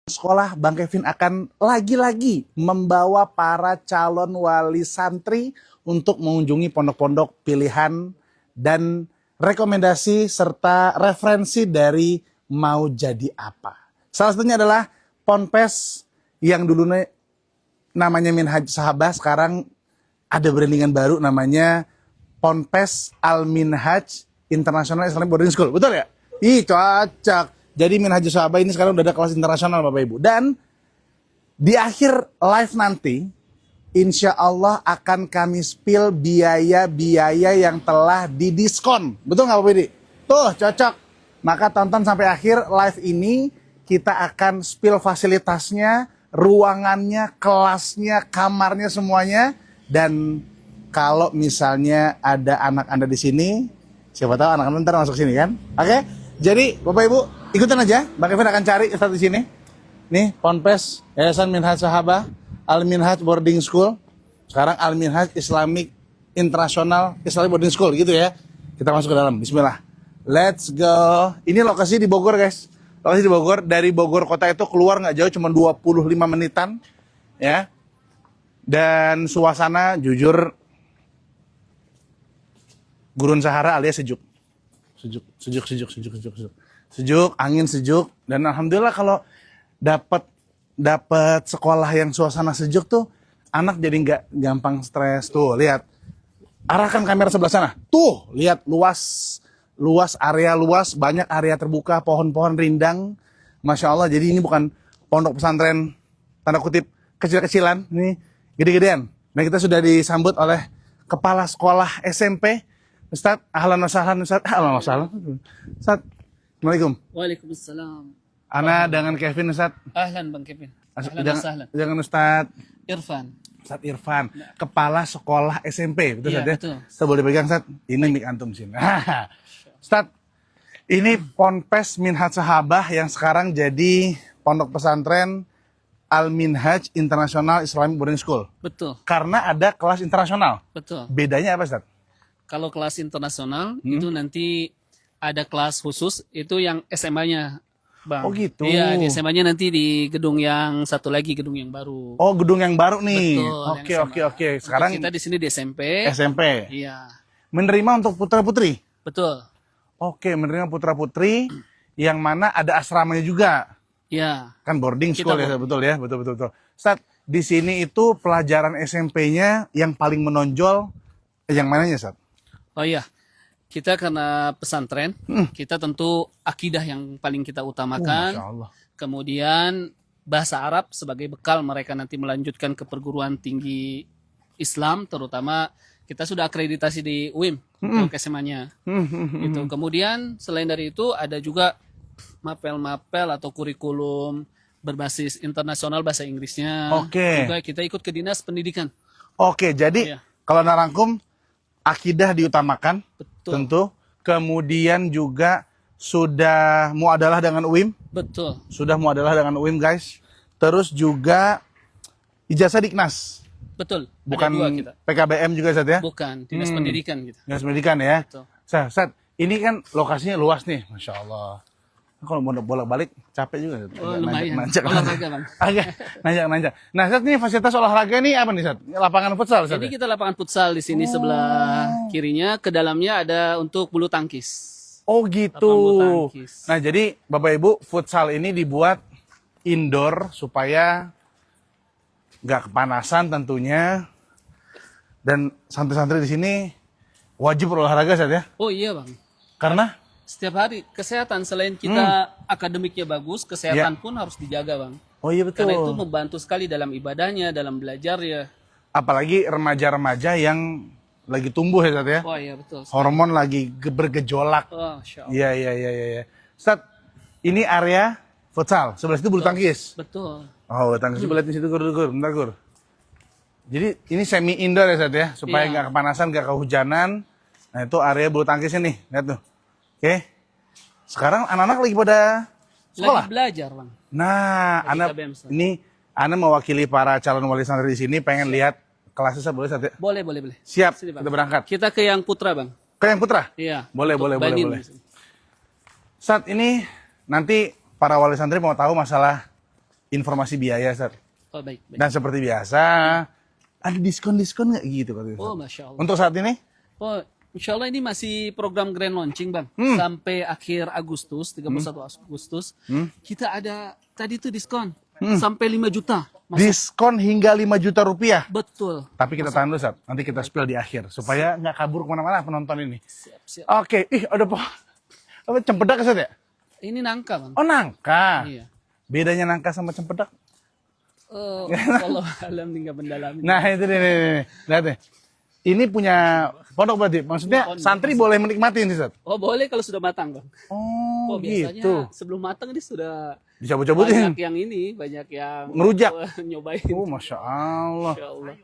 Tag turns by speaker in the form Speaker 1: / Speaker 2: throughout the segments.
Speaker 1: Sekolah Bang Kevin akan lagi-lagi membawa para calon wali santri untuk mengunjungi pondok-pondok pilihan dan rekomendasi serta referensi dari mau jadi apa. Salah satunya adalah Ponpes yang dulu namanya Minhaj Sahabah, sekarang ada brandingan baru namanya Ponpes Al Minhaj International Islamic Boarding School. Betul ya? Ih, cocok. Jadi Minhaj Sahabah ini sekarang udah ada kelas internasional Bapak Ibu. Dan di akhir live nanti, insya Allah akan kami spill biaya-biaya yang telah didiskon. Betul nggak Bapak Ibu? Tuh, cocok. Maka tonton sampai akhir live ini, kita akan spill fasilitasnya, ruangannya, kelasnya, kamarnya, semuanya. Dan kalau misalnya ada anak Anda di sini, siapa tahu anak Anda ntar masuk sini kan? Oke? Jadi Bapak Ibu, ikutin aja, Bang Kevin akan cari Ustadz di sini. Nih, Ponpes Yayasan Minhaj Sahabah, Al Minhaj Boarding School. Sekarang Al Minhaj Islamic International Islamic Boarding School gitu ya. Kita masuk ke dalam. Bismillah. Let's go. Ini lokasi di Bogor, guys. Lokasi di Bogor. Dari Bogor kota itu keluar nggak jauh, cuma 25 menitan, ya. Dan suasana jujur Gurun Sahara alias sejuk. Sejuk, angin sejuk, dan alhamdulillah kalau dapat sekolah yang suasana sejuk tuh anak jadi nggak gampang stres. Tuh lihat, arahkan kamera sebelah sana, tuh lihat luas area luas, banyak area terbuka, pohon-pohon rindang, masya Allah. Jadi ini bukan pondok pesantren tanda kutip kecil-kecilan, ini gede-gedean. Dan kita sudah disambut oleh kepala sekolah SMP. Ustadz, ahlan wa sahlan Ustadz. Ahlan wa sahlan. Ustadz, Assalamualaikum.
Speaker 2: Waalaikumsalam.
Speaker 1: Ana dengan Kevin Ustadz.
Speaker 2: Ahlan Bang Kevin. Ahlan wa sahlan.
Speaker 1: Dengan Ustadz
Speaker 2: Irfan.
Speaker 1: Ustadz Irfan, kepala sekolah SMP. Betul
Speaker 2: Iya,
Speaker 1: Ustadz ya?
Speaker 2: betul.
Speaker 1: Ustadz boleh pegang Ustadz? Ini mic antum sini. Ustadz, ini Ponpes Minhaj Sahabah yang sekarang jadi pondok pesantren Al Minhaj International Islamic Boarding School.
Speaker 2: Betul.
Speaker 1: Karena ada kelas internasional.
Speaker 2: Betul.
Speaker 1: Bedanya apa Ustadz?
Speaker 2: Kalau kelas internasional itu nanti ada kelas khusus itu yang SMA-nya, Bang.
Speaker 1: Oh gitu.
Speaker 2: Iya, di SMA-nya nanti di gedung yang satu lagi, gedung yang baru.
Speaker 1: Oh, gedung yang baru nih.
Speaker 2: Betul.
Speaker 1: Oke. Sekarang
Speaker 2: kita di sini di SMP.
Speaker 1: SMP.
Speaker 2: Iya.
Speaker 1: Menerima untuk putra-putri.
Speaker 2: Betul.
Speaker 1: Oke, menerima putra-putri yang mana ada asramanya juga.
Speaker 2: Iya.
Speaker 1: Kan boarding school ya, betul ya, betul. Ustadz, di sini itu pelajaran SMP-nya yang paling menonjol yang mananya, Ustadz?
Speaker 2: Oh iya. Kita karena pesantren, kita tentu akidah yang paling kita utamakan.
Speaker 1: Masya Allah.
Speaker 2: Kemudian bahasa Arab sebagai bekal mereka nanti melanjutkan ke perguruan tinggi Islam, terutama kita sudah akreditasi di UIM untuk SMA-nya. Gitu. Kemudian selain dari itu ada juga mapel-mapel atau kurikulum berbasis internasional bahasa Inggrisnya.
Speaker 1: Oke.
Speaker 2: Juga kita ikut ke dinas pendidikan.
Speaker 1: Oke, jadi
Speaker 2: Iya.
Speaker 1: kalau narangkum, akidah diutamakan,
Speaker 2: Betul.
Speaker 1: tentu. Kemudian juga sudah muadalah dengan UIM.
Speaker 2: Betul.
Speaker 1: Sudah muadalah dengan UIM, guys. Terus juga ijazah Diknas.
Speaker 2: Betul.
Speaker 1: Bukan
Speaker 2: Ada dua kita.
Speaker 1: PKBM juga, Ustadz ya?
Speaker 2: Bukan, dinas pendidikan gitu.
Speaker 1: Dinas Pendidikan ya?
Speaker 2: Betul.
Speaker 1: Ustadz, ini kan lokasinya luas nih, Masya Allah. Kalau mau bolak-balik capek juga.
Speaker 2: Oh, lumayan.
Speaker 1: Nanjak.
Speaker 2: Olahraga, Bang.
Speaker 1: Agak nanjak. Nah, Ustadz, ini fasilitas olahraga nih apa nih, Ustadz? Lapangan futsal, Ustadz?
Speaker 2: Ini kita lapangan futsal di sini sebelah kirinya, ke dalamnya ada untuk bulu tangkis.
Speaker 1: Oh
Speaker 2: Lapangan
Speaker 1: gitu.
Speaker 2: bulu tangkis.
Speaker 1: Nah, jadi Bapak Ibu, futsal ini dibuat indoor supaya nggak kepanasan tentunya. Dan santri-santri di sini wajib berolahraga, Ustadz ya?
Speaker 2: Oh iya, Bang.
Speaker 1: Karena
Speaker 2: Setiap hari kesehatan, selain kita akademiknya bagus, kesehatan pun harus dijaga, Bang.
Speaker 1: oh iya betul.
Speaker 2: Karena itu membantu sekali dalam ibadahnya, dalam belajarnya.
Speaker 1: Apalagi remaja-remaja yang lagi tumbuh ya, Ustadz ya?
Speaker 2: Wah iya betul.
Speaker 1: Hormon lagi bergejolak.
Speaker 2: Oh, Masya Allah.
Speaker 1: Iya. Ustadz, ini area futsal. Sebelah situ bulu tangkis.
Speaker 2: Betul.
Speaker 1: Oh, bulu tangkis. Coba lihat di situ, Gur. Bentar, Gur. Jadi ini semi indoor ya, Ustadz ya? Supaya
Speaker 2: Iya.
Speaker 1: nggak kepanasan, nggak kehujanan. Nah, itu area bulu tangkisnya nih. Lihat tuh. Oke. Sekarang anak-anak lagi pada sekolah.
Speaker 2: Lagi belajar, Bang.
Speaker 1: Nah,
Speaker 2: Lagi
Speaker 1: anak
Speaker 2: KBM, Ustadz.
Speaker 1: ini Ana mewakili para calon wali santri di sini pengen lihat kelasnya, Ustadz, boleh, Ustadz ya?
Speaker 2: Boleh.
Speaker 1: Siap,
Speaker 2: Sini, Bang.
Speaker 1: kita berangkat.
Speaker 2: Kita ke yang putra, Bang.
Speaker 1: Ke yang putra?
Speaker 2: Iya.
Speaker 1: Boleh.
Speaker 2: Untuk Banin.
Speaker 1: Saat ini nanti para wali santri mau tahu masalah informasi biaya, Ustaz.
Speaker 2: Oh, baik, baik.
Speaker 1: Dan seperti biasa, ada diskon-diskon nggak gitu katanya, Ustaz?
Speaker 2: Oh, Masya Allah.
Speaker 1: Untuk saat ini?
Speaker 2: Oh, insya Allah ini masih program grand launching, Bang. Sampai akhir Agustus, 31 Agustus. Kita ada tadi tuh diskon. Sampai 5 juta.
Speaker 1: Diskon hingga 5 juta rupiah.
Speaker 2: Betul.
Speaker 1: Tapi kita tahan dulu, Ustaz. Nanti kita spill di akhir. Supaya nggak kabur kemana-mana penonton ini.
Speaker 2: Siap, siap.
Speaker 1: Oke, ada apa cempedak, Ustaz ya?
Speaker 2: Ini nangka, Bang.
Speaker 1: Oh, nangka.
Speaker 2: Iya.
Speaker 1: Bedanya nangka sama cempedak?
Speaker 2: Kalau alam tinggal mendalami.
Speaker 1: Nah, itu nih. Lihat nih. Ini punya pondok berarti. Maksudnya santri boleh menikmati ini, Ustaz?
Speaker 2: Oh, boleh kalau sudah matang, Bang.
Speaker 1: Oh,
Speaker 2: Biasanya
Speaker 1: gitu.
Speaker 2: sebelum matang ini sudah
Speaker 1: Dicabut-cabutin.
Speaker 2: banyak yang ini, banyak yang
Speaker 1: Ngerujak.
Speaker 2: nyobain.
Speaker 1: Oh, Masya Allah.
Speaker 2: Insya Allah.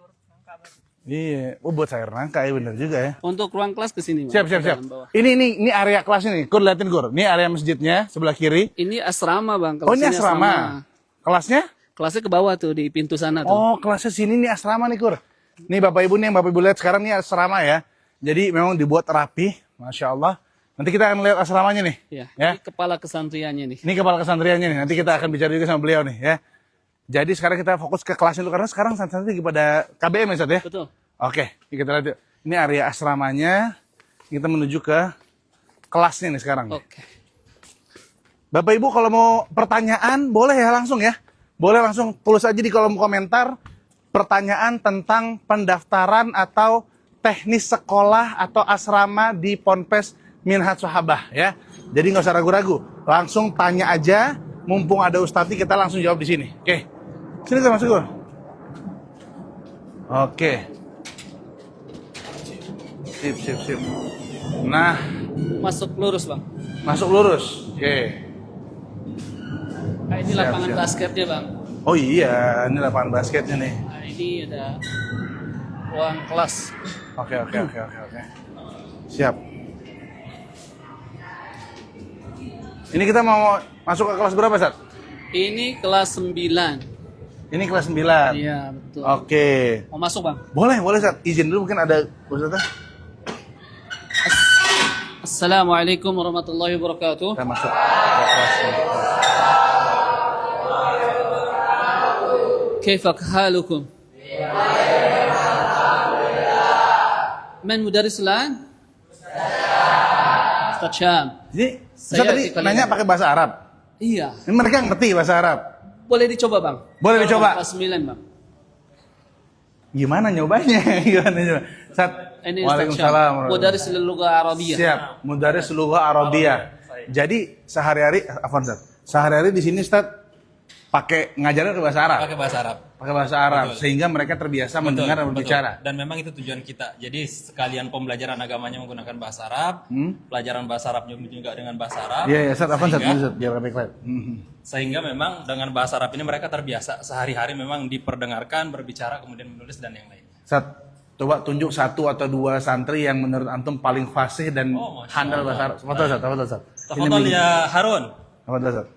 Speaker 1: Iya. Oh, buat sayur nangka ya, bener juga ya.
Speaker 2: Untuk ruang kelas ke sini, Bang.
Speaker 1: Siap.
Speaker 2: Ke dalam bawah.
Speaker 1: Ini area kelas ini. Gur, liatin, Gur. Ini area masjidnya sebelah kiri.
Speaker 2: Ini asrama, Bang.
Speaker 1: Oh, ini
Speaker 2: sini
Speaker 1: asrama. Kelasnya?
Speaker 2: Kelasnya ke bawah tuh di pintu sana tuh.
Speaker 1: Oh, kelasnya sini nih asrama nih, Kur. Nih Bapak Ibu nih, yang Bapak Ibu lihat sekarang nih asrama ya. Jadi memang dibuat rapi, Masya Allah. Nanti kita akan lihat asramanya nih.
Speaker 2: Iya.
Speaker 1: Ya.
Speaker 2: Ini kepala kesantriannya nih.
Speaker 1: Ini kepala kesantriannya nih. Nanti kita akan bicara juga sama beliau nih ya. Jadi sekarang kita fokus ke kelasnya dulu karena sekarang santri lagi pada KBM ya, Ustaz ya.
Speaker 2: Betul.
Speaker 1: Oke, kita lihat yuk. Ini area asramanya. Kita menuju ke kelasnya nih sekarang.
Speaker 2: Oke.
Speaker 1: Bapak Ibu kalau mau pertanyaan boleh ya langsung ya. Boleh langsung tulis aja di kolom komentar pertanyaan tentang pendaftaran atau teknis sekolah atau asrama di Ponpes Minhaj Sahabah ya. Jadi nggak usah ragu-ragu, langsung tanya aja. Mumpung ada Ustadz kita langsung jawab di sini. Oke, sini kita masuk. Oke, sip. Nah,
Speaker 2: Masuk lurus, Bang.
Speaker 1: masuk lurus. Oke.
Speaker 2: Nah, ini
Speaker 1: Siap,
Speaker 2: lapangan
Speaker 1: siap.
Speaker 2: basketnya, Bang.
Speaker 1: Oh iya, ini lapangan basketnya nih.
Speaker 2: Nah, ini ada ruang kelas.
Speaker 1: Oke. Siap. Ini kita mau masuk ke kelas berapa, Ustaz?
Speaker 2: Ini kelas 9.
Speaker 1: Ini kelas 9.
Speaker 2: Iya, betul.
Speaker 1: Oke.
Speaker 2: Mau masuk, Bang?
Speaker 1: Boleh, Ustaz. Izin dulu mungkin ada Ustaz.
Speaker 2: Assalamualaikum warahmatullahi wabarakatuh.
Speaker 1: Kita masuk ke kelas.
Speaker 2: كيفك حالكم؟ من مدرس الآن؟ Ustaz Syam.
Speaker 1: Jadi, Ustaz
Speaker 2: Saya
Speaker 1: tadi
Speaker 2: dikali-
Speaker 1: nanya pakai bahasa Arab.
Speaker 2: Iya.
Speaker 1: Ini mereka ngerti bahasa Arab.
Speaker 2: Boleh dicoba, Bang.
Speaker 1: Boleh dicoba.
Speaker 2: Kelas 9, Bang.
Speaker 1: Gimana nyobanya? Gimana nyoba? Ustaz.
Speaker 2: Ini Ustaz
Speaker 1: Waalaikumsalam.
Speaker 2: Syam. Mudaris lil-lugha Arabiyah.
Speaker 1: Siap, mudaris lugha Arabiyah. Jadi sehari-hari, afwan Ustaz. Sehari-hari di sini Ustaz pakai ngajarnya ke bahasa Arab.
Speaker 3: Pakai bahasa Arab.
Speaker 1: Pakai bahasa Arab sehingga mereka terbiasa mendengar dan berbicara.
Speaker 3: Dan memang itu tujuan kita. Jadi sekalian pembelajaran agamanya menggunakan bahasa Arab, pelajaran bahasa Arabnya juga dengan bahasa Arab.
Speaker 1: Iya, Ustaz, afwan Ustaz,
Speaker 3: Sehingga-
Speaker 1: Ustaz, biar baik-baik.
Speaker 3: Sehingga memang dengan bahasa Arab ini mereka terbiasa sehari-hari memang diperdengarkan, berbicara, kemudian menulis dan yang lain.
Speaker 1: Ustaz, coba tunjuk satu atau dua santri yang menurut antum paling fasih dan
Speaker 3: Oh, Masya
Speaker 1: handal bahasa Arab. Tafadhol Ustaz, tafadhol Ustaz.
Speaker 3: Tafadhol ya Harun.
Speaker 1: Tafadhol Ustaz.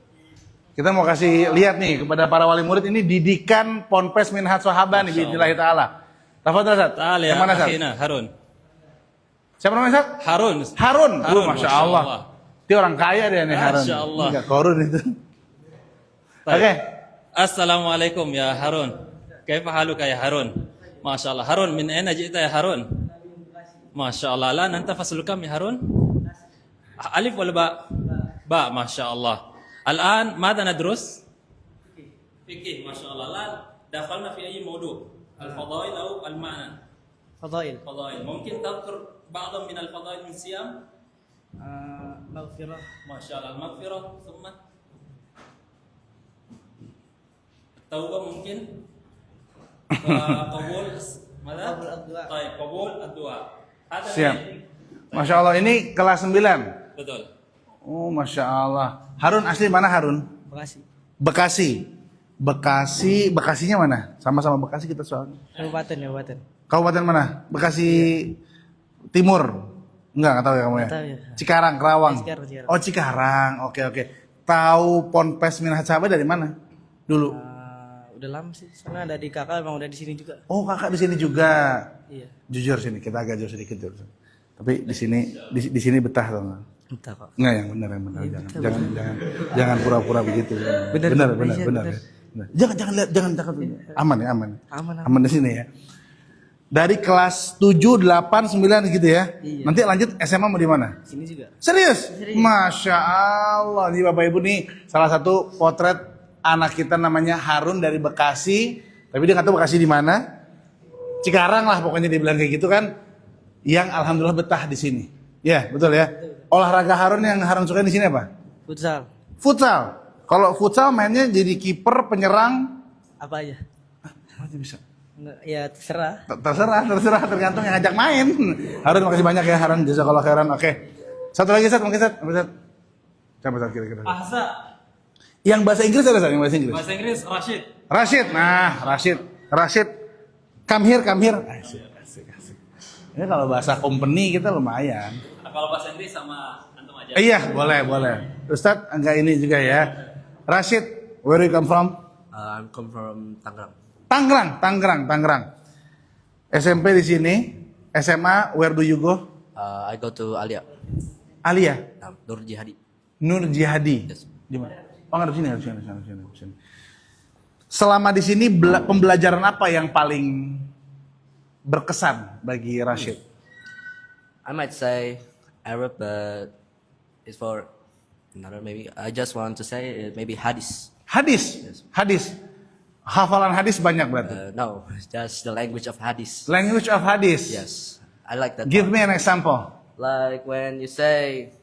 Speaker 1: Kita mau kasih lihat nih kepada para wali murid ini didikan Ponpes Minhaj Sahabah nih biidznillah taala. Tafadhol Ustaz.
Speaker 3: Ta'al ya
Speaker 1: Yang mana Ustaz?
Speaker 3: akhina Harun.
Speaker 1: Siapa namanya Ustaz?
Speaker 3: Harun.
Speaker 1: Harun.
Speaker 3: Harun,
Speaker 1: Masya Allah. Dia orang kaya dia nih Harun.
Speaker 3: Masya Allah.
Speaker 1: Enggak korun itu.
Speaker 3: Baik.
Speaker 1: Oke.
Speaker 3: Assalamualaikum ya Harun. Kaifa haluka ya Harun? Masya Allah. Harun, min aina ji'ta ya Harun? Masya Allah. La nanta faslu kam ya Harun? Alif wala ba? Ba, Masya Allah. Al-an, ماذا ندرس؟ فقه ما شاء الله. الآن دخلنا في أي موضوع؟ الفضائل أو المعنى؟
Speaker 4: فضائل
Speaker 3: فضائل. ممكن تذكر بعضا من الفضائل من الصيام؟
Speaker 4: مغفرة
Speaker 3: ما شاء الله. المغفرة ثم التوبة ممكن وقبول ماذا؟
Speaker 4: قبول الدعاء.
Speaker 3: طيب قبول الدعاء. هذا
Speaker 1: Siap.
Speaker 3: من-
Speaker 1: Masya Allah ini kelas 9.
Speaker 3: betul.
Speaker 1: Oh Masya Allah. Harun asli mana Harun?
Speaker 4: Bekasi
Speaker 1: Bekasi. Bekasinya mana? Sama-sama Bekasi kita soalnya.
Speaker 4: Kabupaten
Speaker 1: Kabupaten mana? Bekasi Timur. Enggak tahu ya kamu ya.
Speaker 4: Nggak tahu ya.
Speaker 1: Cikarang, Kerawang.
Speaker 4: Cikarang.
Speaker 1: Oh Cikarang. Oke. Tahu Ponpes Minhaj Sahabah dari mana? Dulu.
Speaker 4: udah lama sih soalnya ada di kakak emang udah di sini juga.
Speaker 1: Oh kakak di sini juga.
Speaker 4: Iya,
Speaker 1: Jujur sini kita agak jauh sedikit. Tapi di sini betah tau nggak?
Speaker 4: entah kok.
Speaker 1: Nggak yang benar.
Speaker 4: Iya,
Speaker 1: Jangan pura-pura begitu.
Speaker 4: Benar,
Speaker 1: Benar.
Speaker 4: iya, benar.
Speaker 1: Jangan lihat, jangan. Aman ya, aman.
Speaker 4: Aman.
Speaker 1: Aman di sini ya. Dari kelas 7, 8, 9 gitu ya.
Speaker 4: Iya.
Speaker 1: Nanti lanjut SMA mau di mana?
Speaker 4: Sini juga.
Speaker 1: Serius? Masya Allah. Nih Bapak Ibu nih salah satu potret anak kita namanya Harun dari Bekasi. Tapi dia nggak tahu Bekasi di mana. Cikarang lah pokoknya dia bilang kayak gitu kan. Yang alhamdulillah betah di sini. Ya betul ya. Olahraga Harun yang Harun suka di sini apa?
Speaker 4: Futsal.
Speaker 1: Futsal. Kalau futsal mainnya jadi kiper, penyerang.
Speaker 4: Apa aja?
Speaker 1: Masih bisa.
Speaker 4: Nggak, ya terserah.
Speaker 1: Terserah tergantung yang ngajak main. Harun makasih banyak ya Harun, jazakallah khairan. Oke. Satu lagi Sat, mungkin Sat. Coba Sat kira-kira.
Speaker 3: Ahsa.
Speaker 1: Yang bahasa Inggris ada Sat, yang bahasa Inggris.
Speaker 3: Bahasa Inggris Rashid.
Speaker 1: Rashid. Nah, Rashid. Come here. Asik. Ini kalau bahasa company kita lumayan.
Speaker 3: Kalau bahasa Inggris sama antum aja.
Speaker 1: Iya, boleh. Ustadz, enggak ini juga ya. Rashid, where you come from?
Speaker 5: I'm come from Tangerang.
Speaker 1: Tangerang. SMP di sini. SMA, where do you go?
Speaker 5: I go to Alia.
Speaker 1: Alia,
Speaker 5: Nur Jihadi.
Speaker 1: Nur Jihadi.
Speaker 5: Yes.
Speaker 1: Di mana? Oh, nggak di sini. Selama di sini pembelajaran apa yang paling berkesan bagi Rashid?
Speaker 5: I might say Arab, but it's for another maybe. I just want to say maybe Hadis.
Speaker 1: Hadis. Hafalan hadis banyak berarti.
Speaker 5: No, it's just the language of Hadis.
Speaker 1: Language of hadis.
Speaker 5: Yes, I like that.
Speaker 1: Give
Speaker 5: part.
Speaker 1: me an example.
Speaker 5: Like when you say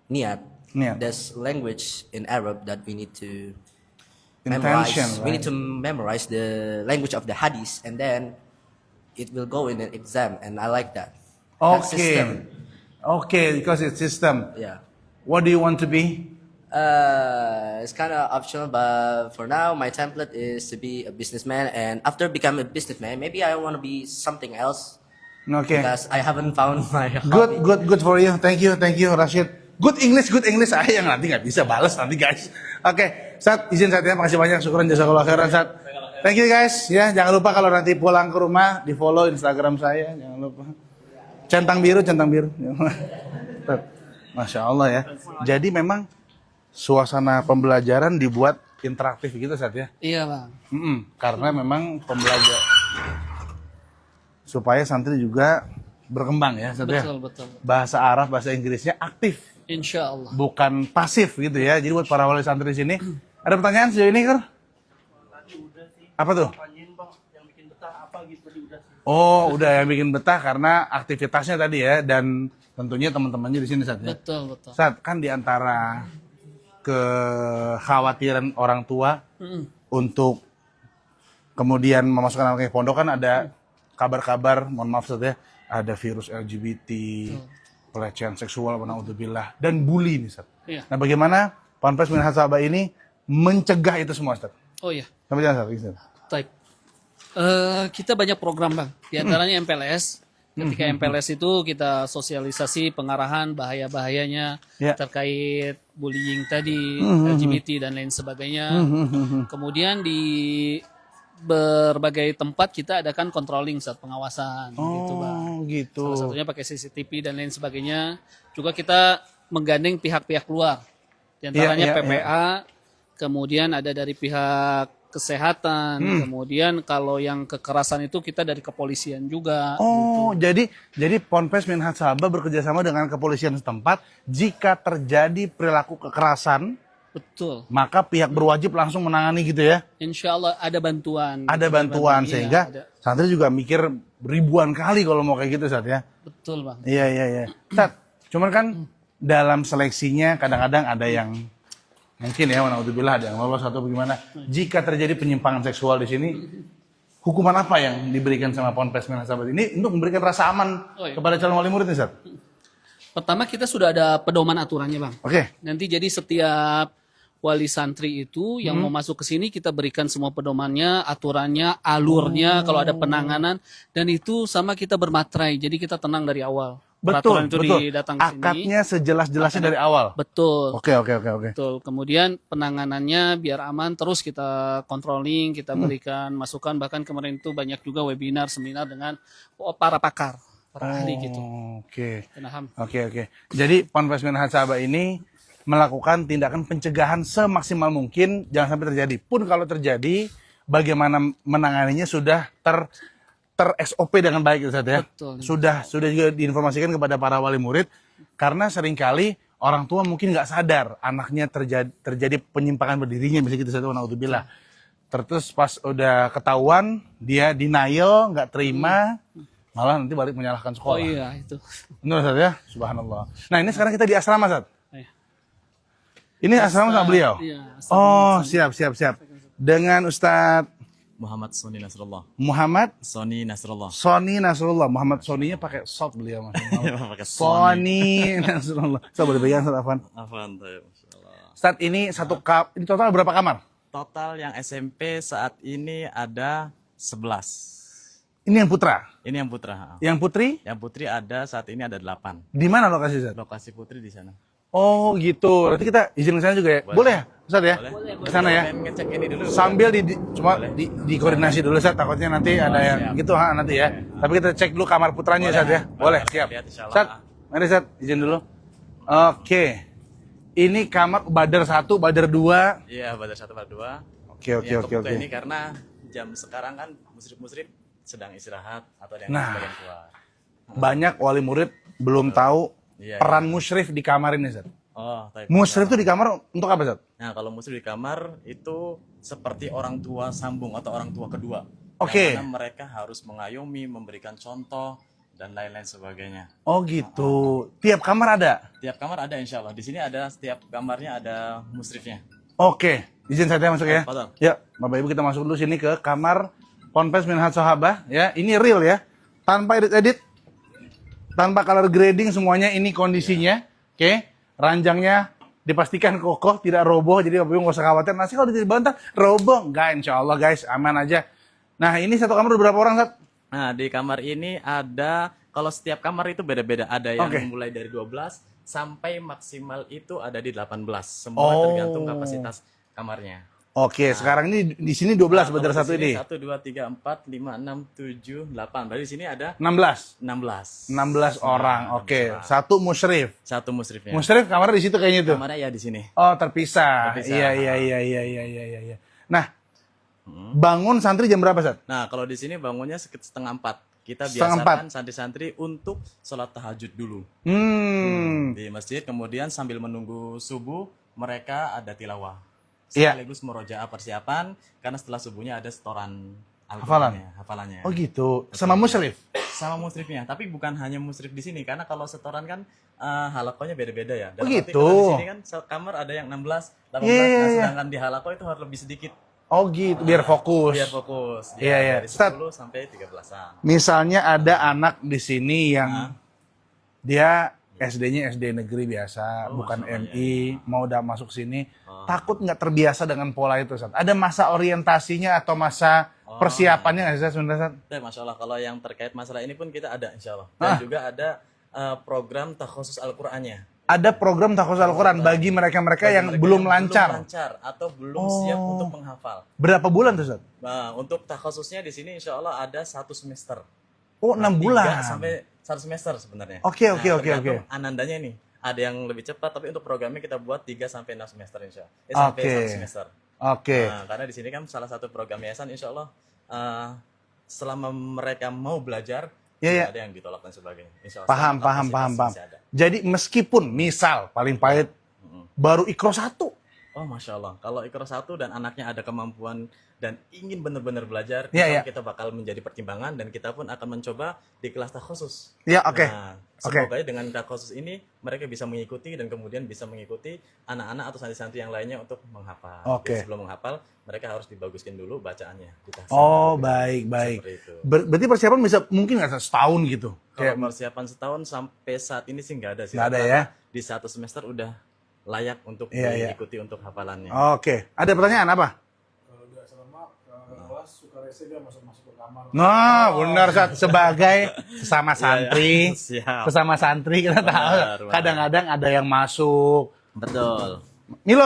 Speaker 5: niat.
Speaker 1: Niat.
Speaker 5: There's language in Arab that we need to
Speaker 1: Intention,
Speaker 5: memorize. We need to memorize the language of the Hadis, and then it will go in an exam, and I like that. That system.
Speaker 1: Okay, because it's system.
Speaker 5: Yeah.
Speaker 1: What do you want to be?
Speaker 5: It's kind of optional, but for now, my template is to be a businessman. And after becoming a businessman, maybe I want to be something else
Speaker 1: Okay.
Speaker 5: because I haven't found my hobby.
Speaker 1: Good for you. Thank you, Rashid. Good English. Saya yang nanti nggak bisa balas nanti guys. Oke, Sat, izin Sat ya. Makasih banyak. Syukuran jazakallah khairan Sat. Thank you guys. Ya, jangan lupa kalau nanti pulang ke rumah di follow Instagram saya. Jangan lupa. Centang biru. Masya Allah ya. Jadi memang suasana pembelajaran dibuat interaktif gitu Sat ya.
Speaker 2: Iya bang.
Speaker 1: Karena memang pembelajar supaya santri juga berkembang ya Sat ya.
Speaker 2: Betul.
Speaker 1: Bahasa Arab, bahasa Inggrisnya aktif,
Speaker 2: Insya Allah.
Speaker 1: bukan pasif gitu ya. Jadi buat para wali santri di sini, ada pertanyaan sejauh ini Kar? Apa tuh? Oh, udah yang bikin betah karena aktivitasnya tadi ya, dan tentunya teman-temannya di sini Sat ya.
Speaker 2: Betul.
Speaker 1: Sat, kan di antara kekhawatiran orang tua untuk kemudian memasukkan anaknya ke pondok kan ada kabar-kabar, mohon maaf Sat ya, ada virus LGBT, pelecehan seksual, naudzubillah, dan bully nih Sat.
Speaker 2: Iya.
Speaker 1: Nah, bagaimana Ponpes Minhaj Sahabat ini mencegah itu semua Sat?
Speaker 2: Oh iya.
Speaker 1: Sampai jangan Sat.
Speaker 2: Type. Kita banyak program bang. Di antaranya MPLS. Ketika MPLS itu kita sosialisasi pengarahan bahaya-bahayanya
Speaker 1: Ya.
Speaker 2: terkait bullying tadi, LGBT dan lain sebagainya. Kemudian di berbagai tempat kita adakan controlling saat pengawasan gitu bang.
Speaker 1: Oh gitu.
Speaker 2: Salah satunya pakai CCTV dan lain sebagainya. Juga kita menggandeng pihak-pihak luar. Di antaranya
Speaker 1: Iya,
Speaker 2: PPA, kemudian ada dari pihak kesehatan, kemudian kalau yang kekerasan itu kita dari kepolisian juga.
Speaker 1: Oh, jadi Ponpes Minhaj Sahabat bekerjasama dengan kepolisian setempat. Jika terjadi perilaku kekerasan,
Speaker 2: Betul.
Speaker 1: maka pihak berwajib langsung menangani gitu ya.
Speaker 2: Insya Allah ada bantuan.
Speaker 1: Ada bantuan
Speaker 2: Iya,
Speaker 1: sehingga
Speaker 2: ada.
Speaker 1: santri juga mikir ribuan kali kalau mau kayak gitu Sat ya.
Speaker 2: Betul bang.
Speaker 1: Iya. Sat, cuman kan dalam seleksinya kadang-kadang ada yang mungkin ya, naudzubillah, ada yang lolos atau bagaimana. Jika terjadi penyimpangan seksual di sini, hukuman apa yang diberikan sama Ponpes Minhaj Sahabat ini untuk memberikan rasa aman
Speaker 2: Oh, iya.
Speaker 1: kepada calon wali murid nih Sat?
Speaker 2: Pertama kita sudah ada pedoman aturannya bang.
Speaker 1: Oke.
Speaker 2: Nanti jadi setiap wali santri itu yang mau masuk ke sini kita berikan semua pedomannya, aturannya, alurnya, kalau ada penanganan, dan itu sama kita bermatrai. Jadi kita tenang dari awal. Peraturan itu
Speaker 1: Betul.
Speaker 2: datang ke sini.
Speaker 1: Akadnya sejelas-jelasnya dari awal.
Speaker 2: Betul.
Speaker 1: Oke.
Speaker 2: Betul. Kemudian penanganannya biar aman, terus kita controlling, kita berikan masukan. Bahkan kemarin itu banyak juga webinar, seminar dengan para pakar, para ahli gitu.
Speaker 1: Oke.
Speaker 2: Paham?
Speaker 1: Oke. Jadi Ponpes Minhaj Sahabat ini melakukan tindakan pencegahan semaksimal mungkin jangan sampai terjadi. Pun kalau terjadi, bagaimana menanganinya sudah ter SOP dengan baik Ustaz ya.
Speaker 2: Betul.
Speaker 1: Sudah juga diinformasikan kepada para wali murid karena seringkali orang tua mungkin nggak sadar anaknya terjadi penyimpangan berdirinya bisa gitu Ustaz, naudzubillah. Terus pas udah ketahuan dia denial, nggak terima, malah nanti balik menyalahkan
Speaker 2: Oh
Speaker 1: sekolah.
Speaker 2: iya itu.
Speaker 1: Benar Ustaz ya? Subhanallah. Nah, ini sekarang kita di asrama Ustaz.
Speaker 2: Iya.
Speaker 1: Ini asrama sama beliau?
Speaker 2: Iya.
Speaker 1: Oh, siap. Dengan Ustadz
Speaker 6: Muhammad Soni Nasrullah.
Speaker 1: Muhammad
Speaker 6: Soni Nasrullah.
Speaker 1: Soni Nasrullah. Muhammad Soninya pakai short beliau Mas.
Speaker 6: Pakai
Speaker 1: Soni Nasrullah. Saya boleh pegang Ustaz Afwan.
Speaker 6: Afwan, masyaallah.
Speaker 1: Ustadz ini ini total berapa kamar?
Speaker 6: Total yang SMP saat ini ada 11.
Speaker 1: Ini yang putra.
Speaker 6: Ini yang putra.
Speaker 1: Yang putri?
Speaker 6: Yang putri ada saat ini ada 8.
Speaker 1: Di mana lokasi Ustadz?
Speaker 6: Lokasi putri di sana.
Speaker 1: Oh gitu. Nanti kita izin ke sana juga ya. Boleh ya Ustadz ya? Ke sana ya.
Speaker 6: Pengen ngecek ini dulu.
Speaker 1: Sambil cuma dikoordinasi dulu Ustadz, takutnya nanti ada yang
Speaker 6: siap.
Speaker 1: gitu nanti ya. Tapi kita cek dulu kamar putranya Ustadz ya. Boleh, siap.
Speaker 6: lihat, insyaallah.
Speaker 1: Ustadz, mari Ustadz, izin dulu. Oke. Ini kamar Badar 1, Badar 2.
Speaker 6: Iya, Badar 1 Badar 2.
Speaker 1: Oke.
Speaker 6: Ini karena jam sekarang kan musrif-musrif sedang istirahat atau ada yang
Speaker 1: Nah.
Speaker 6: sebagian keluar.
Speaker 1: Banyak wali murid belum tahu
Speaker 6: Iya,
Speaker 1: peran musyrif di kamar ini, Ustadz.
Speaker 6: Oh, baik.
Speaker 1: Musyrif itu di kamar untuk apa, Ustadz?
Speaker 6: Nah, kalau musrif di kamar itu seperti orang tua sambung atau orang tua kedua.
Speaker 1: Oke.
Speaker 6: Yang mana mereka harus mengayomi, memberikan contoh dan lain-lain sebagainya.
Speaker 1: Oh gitu. Tiap kamar ada?
Speaker 6: Tiap kamar ada insya Allah. Di sini ada setiap kamarnya ada musrifnya.
Speaker 1: Oke. Izin saya masuk ya.
Speaker 6: Fadal.
Speaker 1: Ya, Bapak Ibu kita masuk dulu sini ke kamar Ponpes Minhaj Sahabah. Ya, ini real ya. Tanpa edit-edit. Tanpa color grading semuanya ini kondisinya. Oke. Ranjangnya dipastikan kokoh, tidak roboh. Jadi Bapak Ibu nggak usah khawatir. Nanti kalau dibantah roboh. Enggak, insya Allah guys. Aman aja. Nah, ini satu kamar berapa orang, Sat?
Speaker 6: Nah, di kamar ini ada, kalau setiap kamar itu beda-beda. Ada yang
Speaker 1: Oke.
Speaker 6: mulai dari 12 sampai maksimal itu ada di 18. Semua tergantung kapasitas kamarnya.
Speaker 1: Oke, sekarang ini di sini 12 Badar
Speaker 6: Kalau
Speaker 1: satu
Speaker 6: di sini
Speaker 1: ini.
Speaker 6: 1, 2, 3, 4, 5, 6, 7, 8. Berarti di sini ada
Speaker 1: 16.
Speaker 6: 16.
Speaker 1: 16 orang. Oke, satu musyrif.
Speaker 6: Satu musrifnya.
Speaker 1: Musyrif kamarnya di situ kayaknya tuh.
Speaker 6: Kamarnya ya di sini.
Speaker 1: Oh, terpisah.
Speaker 6: Terpisah.
Speaker 1: Iya. Nah, bangun santri jam berapa, Sat?
Speaker 6: Nah, kalau di sini bangunnya sekitar setengah 4. Kita
Speaker 1: Setengah
Speaker 6: biasakan santri-santri untuk sholat tahajud dulu di masjid. Kemudian sambil menunggu subuh, mereka ada tilawah.
Speaker 1: Iya.
Speaker 6: Sekaligus murojaah persiapan, karena setelah subuhnya ada setoran
Speaker 1: Hafalan?
Speaker 6: hafalannya.
Speaker 1: Oh gitu. Sama musyrif?
Speaker 6: Sama musrifnya, tapi bukan hanya musrif di sini, karena kalau setoran kan halakonya beda-beda ya.
Speaker 1: Oh,
Speaker 6: Dalam arti
Speaker 1: gitu.
Speaker 6: Kalau di sini kan kamar ada yang 16, 18,
Speaker 1: Iya.
Speaker 6: nah, sedangkan di halako itu harus lebih sedikit.
Speaker 1: Oh gitu, biar fokus.
Speaker 6: Biar fokus.
Speaker 1: Iya.
Speaker 6: Dari
Speaker 1: Ustaz.
Speaker 6: 10 sampai 13-an.
Speaker 1: Misalnya ada anak di sini yang dia SD-nya SD negeri biasa, bukan MI, mau udah masuk sini, takut nggak terbiasa dengan pola itu, Sat. Ada masa orientasinya atau masa persiapannya nggak sih, Sat, sebenarnya, Sat?
Speaker 6: Masya Allah, kalau yang terkait masalah ini pun kita ada insya Allah. Dan juga ada program takhusus Al-Qur'annya.
Speaker 1: Ada program tahfiz Al-Quran bagi mereka-mereka yang
Speaker 6: Mereka
Speaker 1: belum
Speaker 6: yang
Speaker 1: lancar.
Speaker 6: belum lancar atau belum siap untuk menghafal.
Speaker 1: Berapa bulan tuh, Sat?
Speaker 6: Nah, untuk takhususnya di sini insya Allah ada 1 semester.
Speaker 1: Oh, 6 bulan.
Speaker 6: 3 sampai 1 semester sebenarnya.
Speaker 1: Oke.
Speaker 6: Tergantung anandanya nih. Ada yang lebih cepat, tapi untuk programnya kita buat 3 sampai 6 semester insya Allah. Sampai
Speaker 1: Oke.
Speaker 6: 1 semester.
Speaker 1: Oke.
Speaker 6: Nah, karena di sini kan salah satu program yayasan insya Allah selama mereka mau belajar
Speaker 1: Iya.
Speaker 6: tidak ada yang ditolak dan sebagainya. Insya Allah,
Speaker 1: Paham.
Speaker 6: kapasitas masih ada.
Speaker 1: Jadi meskipun misal paling pahit baru ikro 1.
Speaker 6: Oh, Masya Allah. Kalau Iqra 1 dan anaknya ada kemampuan dan ingin benar-benar belajar,
Speaker 1: Iya.
Speaker 6: kita bakal menjadi pertimbangan dan kita pun akan mencoba di kelas takhusus.
Speaker 1: Ya, oke.
Speaker 6: Nah,
Speaker 1: Oke.
Speaker 6: semoga dengan takhusus ini mereka bisa mengikuti dan kemudian bisa mengikuti anak-anak atau santri-santri yang lainnya untuk menghafal.
Speaker 1: Oke.
Speaker 6: Jadi sebelum menghafal, mereka harus dibaguskan dulu bacaannya. Ditahsin
Speaker 1: Oh,
Speaker 6: dulu.
Speaker 1: baik.
Speaker 6: Seperti itu.
Speaker 1: Berarti persiapan bisa mungkin nggak setahun gitu?
Speaker 6: Kalau persiapan setahun sampai saat ini sih nggak ada sih.
Speaker 1: Nggak ada
Speaker 6: Karena
Speaker 1: ya?
Speaker 6: Di 1 semester udah layak untuk
Speaker 1: Iya.
Speaker 6: diikuti untuk hafalannya.
Speaker 1: Oke. Ada pertanyaan apa?
Speaker 7: Kalau udah selama kelas suka rese dia masuk ke kamar.
Speaker 1: Nah, benar, Sat. Sebagai sesama santri,
Speaker 6: Siap.
Speaker 1: sesama santri kita tahu.
Speaker 6: Benar.
Speaker 1: Kadang-kadang ada yang masuk.
Speaker 6: Betul.
Speaker 1: Milo.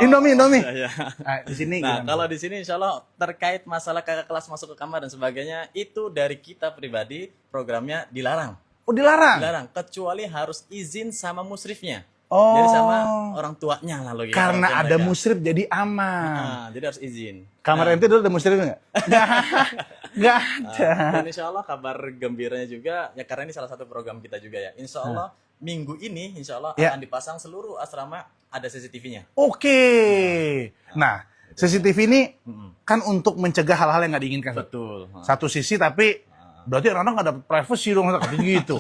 Speaker 1: Indomie.
Speaker 6: Iya.
Speaker 1: Nah, di sini
Speaker 6: Nah,
Speaker 1: gimana?
Speaker 6: kalau di sini insya Allah terkait masalah kakak kelas masuk ke kamar dan sebagainya, itu dari kita pribadi programnya dilarang.
Speaker 1: Oh, dilarang.
Speaker 6: Dilarang, kecuali harus izin sama musrifnya.
Speaker 1: Oh.
Speaker 6: Jadi sama orang tuanya lah logika.
Speaker 1: Karena
Speaker 6: orang tua
Speaker 1: ada
Speaker 6: mereka.
Speaker 1: musrif jadi aman.
Speaker 6: Jadi harus izin.
Speaker 1: Kamar ente dulu ada musrif nggak? Nggak ada.
Speaker 6: Dan insya Allah kabar gembiranya juga, ya karena ini salah satu program kita juga ya. Insya Allah minggu ini insya Allah
Speaker 1: Ya.
Speaker 6: akan dipasang seluruh asrama ada CCTV-nya.
Speaker 1: Oke. Nah, CCTV ini kan untuk mencegah hal-hal yang nggak diinginkan.
Speaker 6: Betul.
Speaker 1: Satu sisi tapi berarti anak-anak nggak dapat privacy dong, katanya gitu.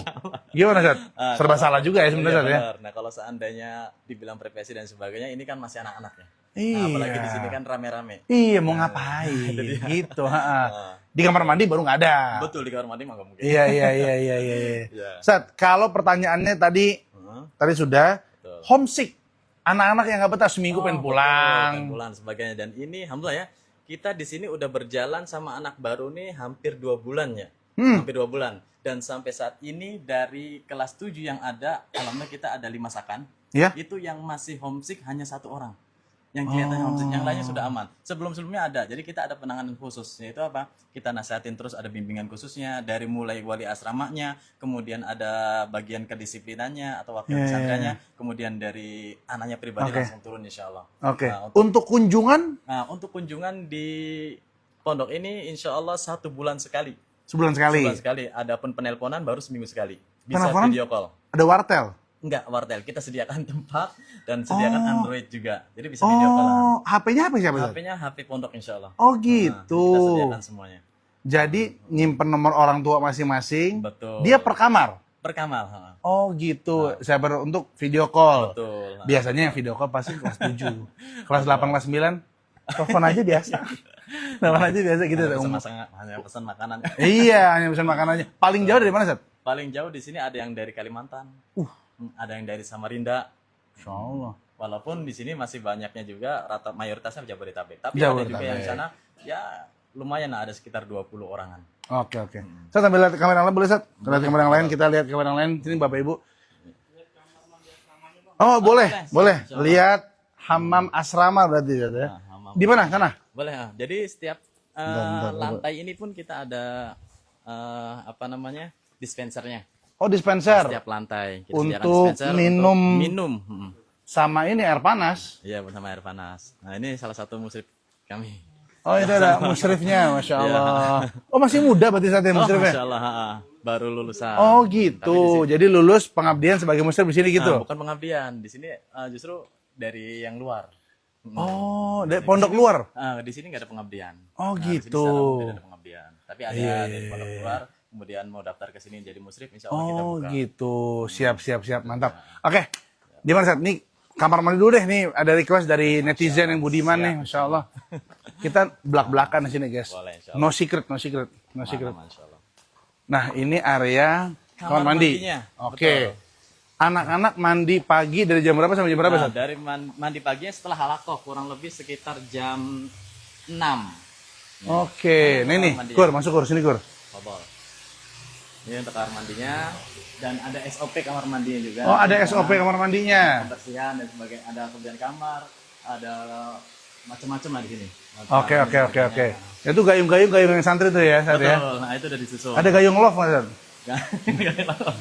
Speaker 1: Gimana, Sat? Serba salah juga ya sebenarnya, Sat, ya?
Speaker 6: Benar. Nah kalau seandainya dibilang privasi dan sebagainya, ini kan masih anak-anak ya.
Speaker 1: Iya.
Speaker 6: Nah, apalagi di sini kan rame-rame.
Speaker 1: Iya, mau ngapain? Gitu, Di kamar mandi baru nggak ada.
Speaker 6: Betul, di kamar mandi mah nggak mungkin.
Speaker 1: Iya.
Speaker 6: Iya.
Speaker 1: Sat, kalau pertanyaannya tadi sudah
Speaker 6: Betul.
Speaker 1: homesick. Anak-anak yang nggak betah seminggu pengen pulang.
Speaker 6: Pengen pulang sebagainya. Dan ini alhamdulillah ya, kita di sini udah berjalan sama anak baru nih hampir 2 bulan ya. Hampir 2 bulan. Dan sampai saat ini dari kelas 7 yang ada, alhamdulillah kita ada 5 sakan.
Speaker 1: Ya.
Speaker 6: Itu yang masih homesick hanya 1 orang. Yang kelihatannya homesick, yang lainnya sudah aman. Sebelum-sebelumnya ada. Jadi kita ada penanganan khusus. Yaitu apa? Kita nasihatin terus, ada bimbingan khususnya dari mulai wali asramanya, kemudian ada bagian kedisiplinannya atau wakil pesantrennya, kemudian dari anaknya pribadi langsung turun insya Allah.
Speaker 1: Oke.
Speaker 6: Nah,
Speaker 1: Untuk kunjungan
Speaker 6: untuk kunjungan di pondok ini insya Allah 1 bulan sekali.
Speaker 1: sebulan sekali.
Speaker 6: Sebulan sekali. Adapun penelponan baru seminggu sekali. Bisa
Speaker 1: Penelponan?
Speaker 6: video call.
Speaker 1: Ada wartel.
Speaker 6: Enggak, wartel. Kita sediakan tempat dan sediakan Android juga. Jadi bisa video call.
Speaker 1: Oh, HP-nya apa siapa? Sat?
Speaker 6: HP-nya HP pondok insya Allah.
Speaker 1: Oh,
Speaker 6: Nah,
Speaker 1: gitu.
Speaker 6: kita sediakan semuanya.
Speaker 1: Jadi nyimpen nomor orang tua masing-masing.
Speaker 6: Betul.
Speaker 1: Dia per kamar.
Speaker 6: Per kamar.
Speaker 1: Oh, gitu. Saya untuk video call.
Speaker 6: Betul.
Speaker 1: Biasanya yang video call pasti kelas 7. Kelas 8, kelas 9 telepon aja biasa. Telepon aja biasa gitu.
Speaker 6: Hanya pesan makanan.
Speaker 1: Iya, hanya pesan makanannya. Paling jauh dari mana, Sat?
Speaker 6: Paling jauh di sini ada yang dari Kalimantan. Ada yang dari Samarinda.
Speaker 1: Insya Allah.
Speaker 6: Walaupun di sini masih banyaknya juga rata mayoritasnya Jabodetabek. Tapi ada
Speaker 1: Jabodetabek.
Speaker 6: juga yang sana ya lumayan lah, ada sekitar 20 orangan.
Speaker 1: Oke. Saya sambil lihat kamera yang lain boleh, Sat? Kita lihat kamera yang lain, kita lihat kamera yang lain. Sini Bapak Ibu. Oh, boleh. Lihat hammam asrama berarti ya. Di mana? Sana?
Speaker 6: Boleh ya. Jadi setiap lantai ini pun kita ada dispensernya.
Speaker 1: Oh, dispenser.
Speaker 6: Setiap lantai kita sediakan
Speaker 1: Untuk
Speaker 6: dispenser
Speaker 1: minum.
Speaker 6: untuk minum.
Speaker 1: Sama ini air panas.
Speaker 6: Iya, bersama air panas. Nah, ini salah satu musrif kami.
Speaker 1: Oh, itu ada musrifnya, Masya Allah. Oh, masih muda berarti saat ini musrifnya?
Speaker 6: Masya Allah, baru lulusan.
Speaker 1: Oh,
Speaker 6: Tapi di
Speaker 1: gitu.
Speaker 6: sini-
Speaker 1: Jadi lulus pengabdian sebagai musrif di sini gitu?
Speaker 6: bukan pengabdian. Di sini justru dari yang luar.
Speaker 1: Oh, dari pondok luar?
Speaker 6: Di sini nggak ada pengabdian.
Speaker 1: Oh,
Speaker 6: Di sini
Speaker 1: gitu.
Speaker 6: secara umum tidak ada pengabdian. Tapi ada dari pondok luar, kemudian mau daftar ke sini jadi musrif, insya Allah kita
Speaker 1: Oh,
Speaker 6: buka.
Speaker 1: gitu. Siap. Mantap. Oke. Gimana, Sat? Nih, kamar mandi dulu deh. Nih, ada request dari netizen yang budiman nih. Masya Allah. Kita belak-belakan di sini, guys.
Speaker 6: Boleh, insya Allah.
Speaker 1: No secret.
Speaker 6: Masya Allah.
Speaker 1: Nah, ini area kamar mandi.
Speaker 6: mandinya.
Speaker 1: Oke. Anak-anak mandi pagi dari jam berapa sampai jam berapa,
Speaker 6: Nah,
Speaker 1: Sat?
Speaker 6: dari mandi paginya setelah halakoh kurang lebih sekitar jam 6.
Speaker 1: Oke. Nih,
Speaker 6: Mandi.
Speaker 1: Kur, masuk Kur. Sini, Kur.
Speaker 6: Bobol. Ini untuk kamar mandinya dan ada SOP kamar mandinya juga.
Speaker 1: Oh, ada SOP kamar mandinya.
Speaker 6: Pembersihan dan sebagainya. Ada kebersihan kamar, ada macam-macam lah di sini.
Speaker 1: Oke. Itu gayung yang santri tuh ya, Sat ya?
Speaker 6: Betul. Nah, itu udah disusun.
Speaker 1: Ada gayung love, Mas, Sat?
Speaker 6: Gayung love.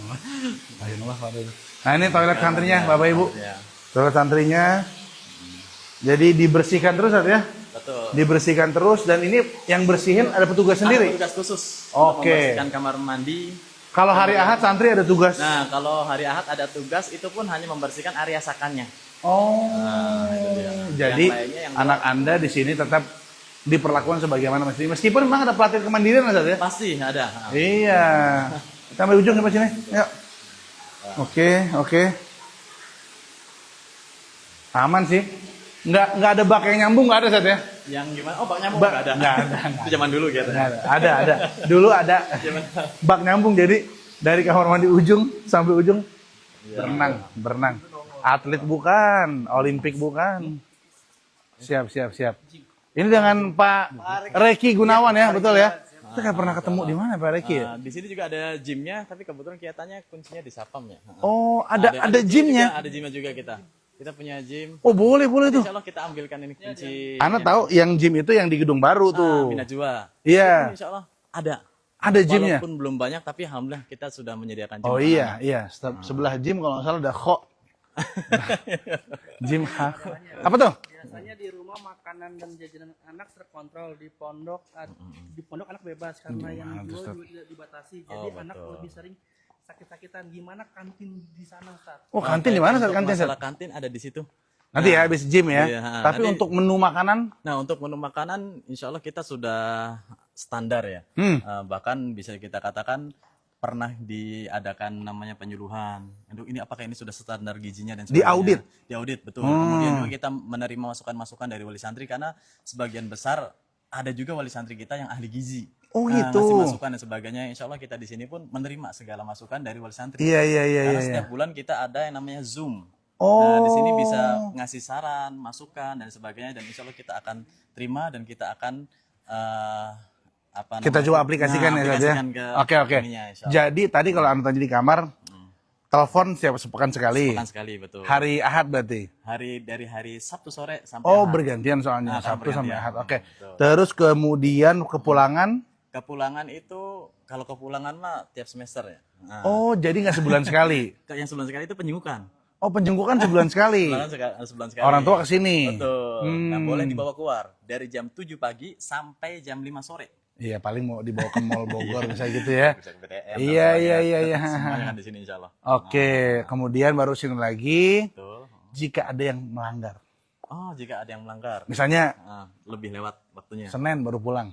Speaker 1: Gayung love ada. Nah, ini toilet santrinya, Bapak Ibu.
Speaker 6: Ya,
Speaker 1: Toilet santrinya. Jadi dibersihkan terus, Sat ya?
Speaker 6: betul.
Speaker 1: Dibersihkan terus dan ini yang bersihin ada petugas
Speaker 6: Ada
Speaker 1: sendiri.
Speaker 6: tugas khusus
Speaker 1: Oke.
Speaker 6: untuk membersihkan kamar mandi.
Speaker 1: Kalau hari Ahad santri ada tugas.
Speaker 6: Nah, kalau hari Ahad ada tugas, itu pun hanya membersihkan area sakannya.
Speaker 1: Oh.
Speaker 6: itu dia.
Speaker 1: Jadi
Speaker 6: Yang lainnya yang
Speaker 1: anak Anda di sini tetap diperlakukan sebagaimana mestinya. Meskipun memang ada pelatihan kemandirian, Mas, Sat ya?
Speaker 6: Pasti ada.
Speaker 1: Iya. Sampai ujung sampai sini. Yuk. Oke. Aman sih. Nggak ada bak yang nyambung, nggak ada, Sat ya?
Speaker 6: Yang gimana? Oh, bak nyambung
Speaker 1: Bak-
Speaker 6: nggak ada.
Speaker 1: nggak ada.
Speaker 6: Itu zaman dulu gitu.
Speaker 1: Nggak ada. Dulu ada bak nyambung, jadi dari kamar mandi ujung sampai ujung berenang. Atlet bukan, Olimpik bukan. Siap. Ini dengan Pak Reki Gunawan ya, betul ya? Kita nggak pernah ketemu di mana Pak Reki ya?
Speaker 6: Di sini juga ada gymnya, tapi kebetulan kelihatannya kuncinya di sapamnya.
Speaker 1: Oh, ada gymnya.
Speaker 6: Ada gymnya juga kita. Kita punya gym.
Speaker 1: Oh, boleh tuh.
Speaker 6: Insya Allah kita ambilkan ini kunci.
Speaker 1: Anda tahu yang gym itu yang di gedung baru tuh.
Speaker 6: Bina Jua.
Speaker 1: Iya.
Speaker 6: Insya Allah ada.
Speaker 1: Ada gymnya?
Speaker 6: Walaupun belum banyak, tapi alhamdulillah kita sudah menyediakan gym.
Speaker 1: Oh iya, iya. Sebelah gym kalau nggak salah ada kho. Gym ha. Apa tuh?
Speaker 2: Biasanya di rumah makanan dan jajanan anak terkontrol, di pondok anak bebas karena yang jual juga tidak dibatasi. Jadi anak lebih sering sakit-sakitan. Gimana kantin di sana, Ustaz?
Speaker 1: Oh, kantin di mana Sat?
Speaker 6: Untuk
Speaker 1: Kantin Sat?
Speaker 6: masalah kantin ada di situ.
Speaker 1: Nanti ya habis gym ya.
Speaker 6: Iya,
Speaker 1: Tapi
Speaker 6: nanti-
Speaker 1: untuk menu makanan
Speaker 6: Nah, untuk menu makanan, insya Allah kita sudah standar ya. Bahkan bisa kita katakan pernah diadakan namanya penyuluhan. Aduh, ini apakah ini sudah standar gizinya dan sebagainya.
Speaker 1: Diaudit?
Speaker 6: Diaudit, betul. Kemudian juga kita menerima masukan-masukan dari wali santri karena sebagian besar ada juga wali santri kita yang ahli gizi.
Speaker 1: Oh,
Speaker 6: Nah,
Speaker 1: gitu.
Speaker 6: ngasih masukan dan sebagainya. Insya Allah kita di sini pun menerima segala masukan dari wali santri.
Speaker 1: Iya, iya, iya,
Speaker 6: Karena
Speaker 1: iya.
Speaker 6: setiap bulan kita ada yang namanya Zoom.
Speaker 1: Oh.
Speaker 6: Nah, di sini bisa ngasih saran, masukan dan sebagainya, dan insya Allah kita akan terima dan kita akan
Speaker 1: Kita coba aplikasikan ya Sat ya.
Speaker 6: aplikasikan ke
Speaker 1: Oke, oke.
Speaker 6: ininya, insya Allah.
Speaker 1: Jadi tadi kalau Anda tadi di kamar, telepon setiap sepekan sekali.
Speaker 6: Sepekan sekali, betul.
Speaker 1: Hari Ahad berarti.
Speaker 6: Dari hari Sabtu sore sampai
Speaker 1: Oh,
Speaker 6: Ahad.
Speaker 1: bergantian soalnya
Speaker 6: Nah, kan
Speaker 1: Sabtu sampai
Speaker 6: bergantian.
Speaker 1: Ahad. Oke.
Speaker 6: Betul.
Speaker 1: Terus kemudian kepulangan.
Speaker 6: Kepulangan itu, kalau kepulangan mah tiap semester ya. Nah,
Speaker 1: Oh, jadi nggak sebulan sekali.
Speaker 6: yang sebulan sekali itu penjengkukan.
Speaker 1: Oh, penjengkukan sebulan sekali.
Speaker 6: Sebulan sekali.
Speaker 1: Orang tua ke sini.
Speaker 6: Betul. Nah,
Speaker 1: Hmm.
Speaker 6: boleh dibawa keluar dari jam 7 pagi sampai jam 5 sore.
Speaker 1: Iya, paling mau dibawa ke Mall Bogor bisa gitu ya.
Speaker 6: Bisa ke BTM.
Speaker 1: Iya,
Speaker 6: dan
Speaker 1: iya,
Speaker 6: sebagainya.
Speaker 1: iya, iya.
Speaker 6: Semuanya kan di sini insya Allah.
Speaker 1: Oke, kemudian baru sini lagi.
Speaker 6: Betul.
Speaker 1: Jika ada yang melanggar.
Speaker 6: Oh, jika ada yang melanggar,
Speaker 1: Misalnya
Speaker 6: lebih lewat waktunya.
Speaker 1: Senin baru pulang.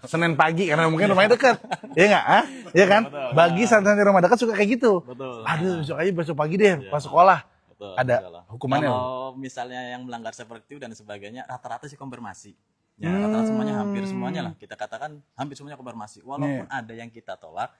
Speaker 1: Senin pagi karena mungkin rumahnya dekat. Iya nggak? Ah? Iya kan? Bagi santri rumah dekat suka kayak gitu.
Speaker 6: Betul.
Speaker 1: Aduh, besok aja besok pagi deh pas sekolah.
Speaker 6: Betul,
Speaker 1: Ada
Speaker 6: insya Allah.
Speaker 1: hukumannya.
Speaker 6: Kalau misalnya yang melanggar seperti itu dan sebagainya, rata-rata sih konfirmasi. Ya, rata-rata semuanya, hampir semuanya lah. Kita katakan hampir semuanya konfirmasi. Walaupun ada yang kita tolak,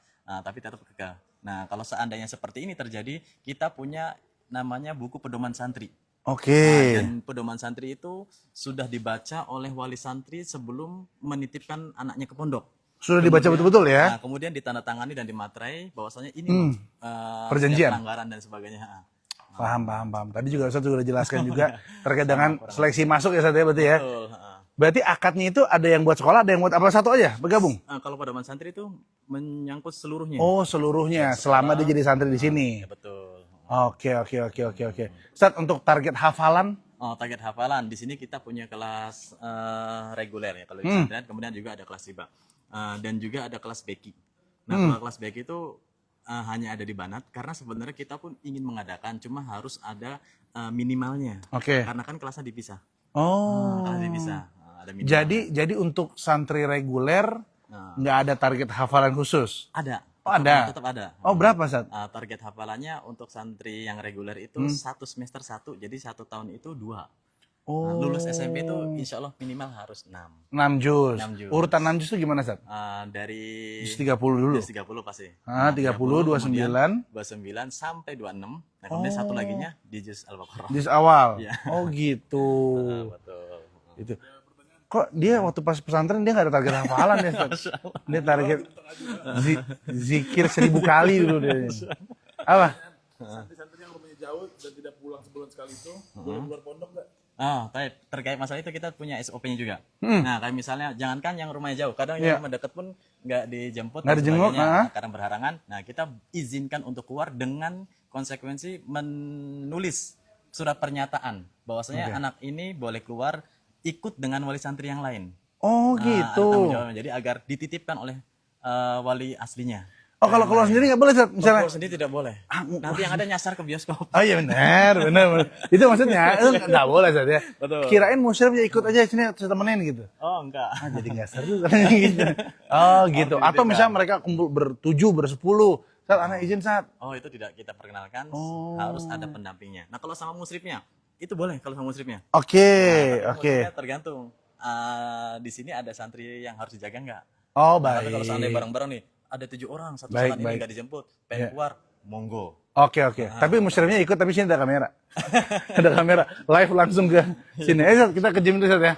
Speaker 6: tapi tetap kekeh. Nah, kalau seandainya seperti ini terjadi, kita punya namanya buku pedoman santri.
Speaker 1: Oke.
Speaker 6: Dan pedoman santri itu sudah dibaca oleh wali santri sebelum menitipkan anaknya ke pondok.
Speaker 1: Sudah dibaca betul-betul ya?
Speaker 6: Nah, kemudian ditandatangani dan dimaterai bahwasanya ini
Speaker 1: Perjanjian.
Speaker 6: pelanggaran dan sebagainya.
Speaker 1: Paham, paham, paham. Tadi juga Ustaz sudah jelaskan juga terkait dengan seleksi masuk ya Ustaz ya berarti ya.
Speaker 6: Betul.
Speaker 1: Berarti akadnya itu ada yang buat sekolah, ada yang buat apa satu aja bergabung?
Speaker 6: Kalau pedoman santri itu menyangkut seluruhnya.
Speaker 1: Oh, seluruhnya selama dia jadi santri di sini.
Speaker 6: Ya, betul.
Speaker 1: Oke, oke, oke, oke, oke. Ustaz, untuk target hafalan
Speaker 6: Target hafalan di sini kita punya kelas reguler ya kalau di pesantren, kemudian juga ada kelas riba. Dan juga ada kelas beki. Nah, kalau kelas beki itu hanya ada di Banat karena sebenarnya kita pun ingin mengadakan, cuma harus ada minimalnya.
Speaker 1: Oke.
Speaker 6: Karena kan kelasnya dipisah.
Speaker 1: Oh.
Speaker 6: Kelasnya dipisah. Ada minimal.
Speaker 1: Jadi untuk santri reguler nggak ada target hafalan khusus.
Speaker 6: Ada.
Speaker 1: Oh, ada.
Speaker 6: Tetap ada.
Speaker 1: Oh, berapa Sat?
Speaker 6: Target hafalannya untuk santri yang reguler itu satu semester 1, jadi 1 tahun itu 2.
Speaker 1: Oh.
Speaker 6: Lulus SMP itu insya Allah minimal harus 6.
Speaker 1: 6 juz.
Speaker 6: 6 juz.
Speaker 1: Urutan 6 juz itu gimana Sat?
Speaker 6: Dari
Speaker 1: Juz 30 dulu.
Speaker 6: juz 30 pasti.
Speaker 1: 30, 29.
Speaker 6: kemudian 29 sampai 26. Nah, kemudian satu laginya di juz Al-Baqarah.
Speaker 1: Juz awal.
Speaker 6: Iya.
Speaker 1: Oh gitu.
Speaker 6: Betul.
Speaker 1: Itu. Kok dia waktu pas pesantren dia nggak ada target hafalan ya Sat? Dia target zikir 1000 kali dulu dia. Apa?
Speaker 7: Santri-santri yang rumahnya jauh dan tidak pulang sebulan sekali itu boleh keluar pondok nggak?
Speaker 6: Terkait masalah itu kita punya SOP-nya juga. Nah, kayak misalnya jangankan yang rumahnya jauh, kadang yang rumah dekat pun nggak dijemput
Speaker 1: Nggak
Speaker 6: dan
Speaker 1: dijenguk,
Speaker 6: sebagainya, kadang berharangan. Nah, kita izinkan untuk keluar dengan konsekuensi menulis surat pernyataan bahwasanya anak ini boleh keluar ikut dengan wali santri yang lain.
Speaker 1: Oh
Speaker 6: Nah, ada
Speaker 1: gitu.
Speaker 6: tanggung jawabnya. Jadi agar dititipkan oleh wali aslinya.
Speaker 1: Oh kalau keluar sendiri nggak boleh Sat? Misalnya.
Speaker 6: Kalau sendiri tidak boleh. Nanti yang ada nyasar ke bioskop.
Speaker 1: Oh iya benar, benar. Itu maksudnya nggak boleh Sat ya.
Speaker 6: Betul.
Speaker 1: Kirain musyrif ya ikut aja sini saya temenin gitu.
Speaker 6: Oh, enggak.
Speaker 1: Jadi nggak seru katanya gitu. Oh gitu. Atau misalnya mereka kumpul bertujuh, bersepuluh. Saat anak izin saat.
Speaker 6: Oh, itu tidak kita perkenalkan, harus ada pendampingnya. Nah, kalau sama musrifnya, itu boleh kalau sama musrifnya.
Speaker 1: Oke,
Speaker 6: Tapi
Speaker 1: oke.
Speaker 6: musrifnya tergantung. Di sini ada santri yang harus dijaga nggak?
Speaker 1: Oh
Speaker 6: Nah, tapi
Speaker 1: baik.
Speaker 6: kalau seandainya bareng-bareng nih, ada 7 orang, satu
Speaker 1: Baik,
Speaker 6: salat ini
Speaker 1: baik.
Speaker 6: nggak dijemput, pengen keluar, monggo.
Speaker 1: Oke, oke. Tapi musyrifnya ikut, tapi sini ada kamera. Ada kamera. Live langsung ke sini. Sat, kita ke gym dulu Sat ya.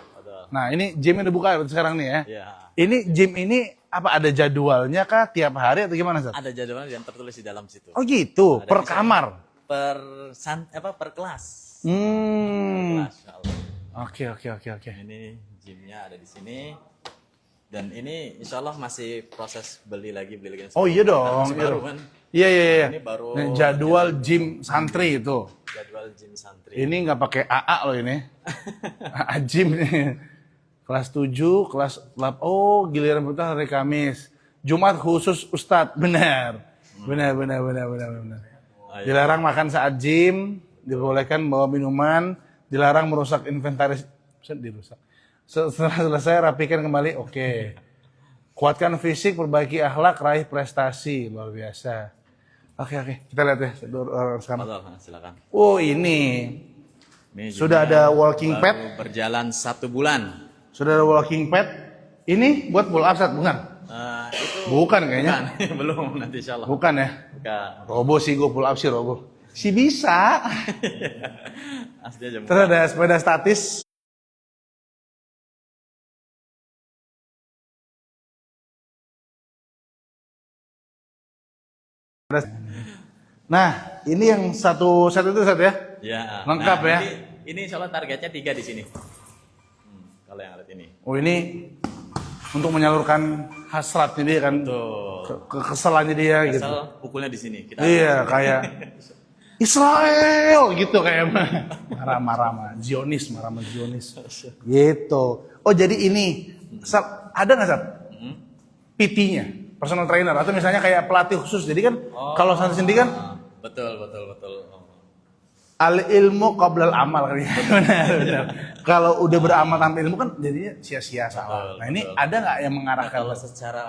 Speaker 1: Nah ini gym udah buka sekarang nih ya.
Speaker 6: Iya.
Speaker 1: Ini gym ini apa ada jadwalnya kah tiap hari atau gimana Sat?
Speaker 6: Ada jadwalnya yang tertulis di dalam situ.
Speaker 1: Oh gitu,
Speaker 6: Ada
Speaker 1: per
Speaker 6: misalnya
Speaker 1: kamar.
Speaker 6: Per kelas.
Speaker 1: Hmm.
Speaker 6: Kelas, insya Allah.
Speaker 1: Oke, oke, oke, oke.
Speaker 6: Ini gymnya ada di sini. Dan ini insya Allah masih proses beli lagi.
Speaker 1: Oh iya dong.
Speaker 6: Masih baru kan?
Speaker 1: Iya iya iya.
Speaker 6: Ini baru
Speaker 1: Nah, jadwal gym santri itu.
Speaker 6: jadwal gym santri.
Speaker 1: Ini nggak pakai AA loh ini. AA gym nih. Kelas 7, kelas 8. Oh, giliran putar hari Kamis. Jumat khusus Ustadz. Benar. Benar. Dilarang makan saat gym, dibolehkan bawa minuman, dilarang merusak inventaris. Dirusak. Setelah selesai rapikan kembali. Oke. Kuatkan fisik, perbaiki akhlak, raih prestasi. Luar biasa. Oke. Kita lihat ya sekarang.
Speaker 6: Fadal, silakan.
Speaker 1: Oh, ini.
Speaker 6: Ini
Speaker 1: Sudah
Speaker 6: juga
Speaker 1: ada walking
Speaker 6: baru
Speaker 1: pad.
Speaker 6: Berjalan 1 bulan.
Speaker 1: Sudah ada walking pad. Ini buat pull up Ustadz, bukan?
Speaker 6: Itu
Speaker 1: Bukan kayaknya.
Speaker 6: bukan. Belum nanti insya Allah.
Speaker 1: Bukan ya?
Speaker 6: Bukan.
Speaker 1: Robo sih gue pull up sih Robo. Si bisa.
Speaker 6: Asli aja.
Speaker 1: Terus ada sepeda statis. Nah, ini yang satu set itu Ustadz ya?
Speaker 6: Ya.
Speaker 1: Lengkap ya?
Speaker 6: Ini insya Allah targetnya 3 di sini. Kalau yang alat ini.
Speaker 1: Oh ini untuk menyalurkan hasratnya dia kan,
Speaker 6: Tuh.
Speaker 1: kekesalannya dia gitu.
Speaker 6: Asal pukulnya di sini. Kita
Speaker 1: Iya kayak Israel gitu kayak marah-marah Zionis gitu. Oh jadi ini ada nggak Sat? PT-nya, personal trainer atau misalnya kayak pelatih khusus. Jadi kan kalau santri sendiri kan
Speaker 6: Betul.
Speaker 1: al ilmu qoblal amal kan. Benar. Kalau udah beramal tanpa ilmu kan jadinya sia-sia salah. Nah ini ada nggak yang mengarahkan?
Speaker 6: Kalau secara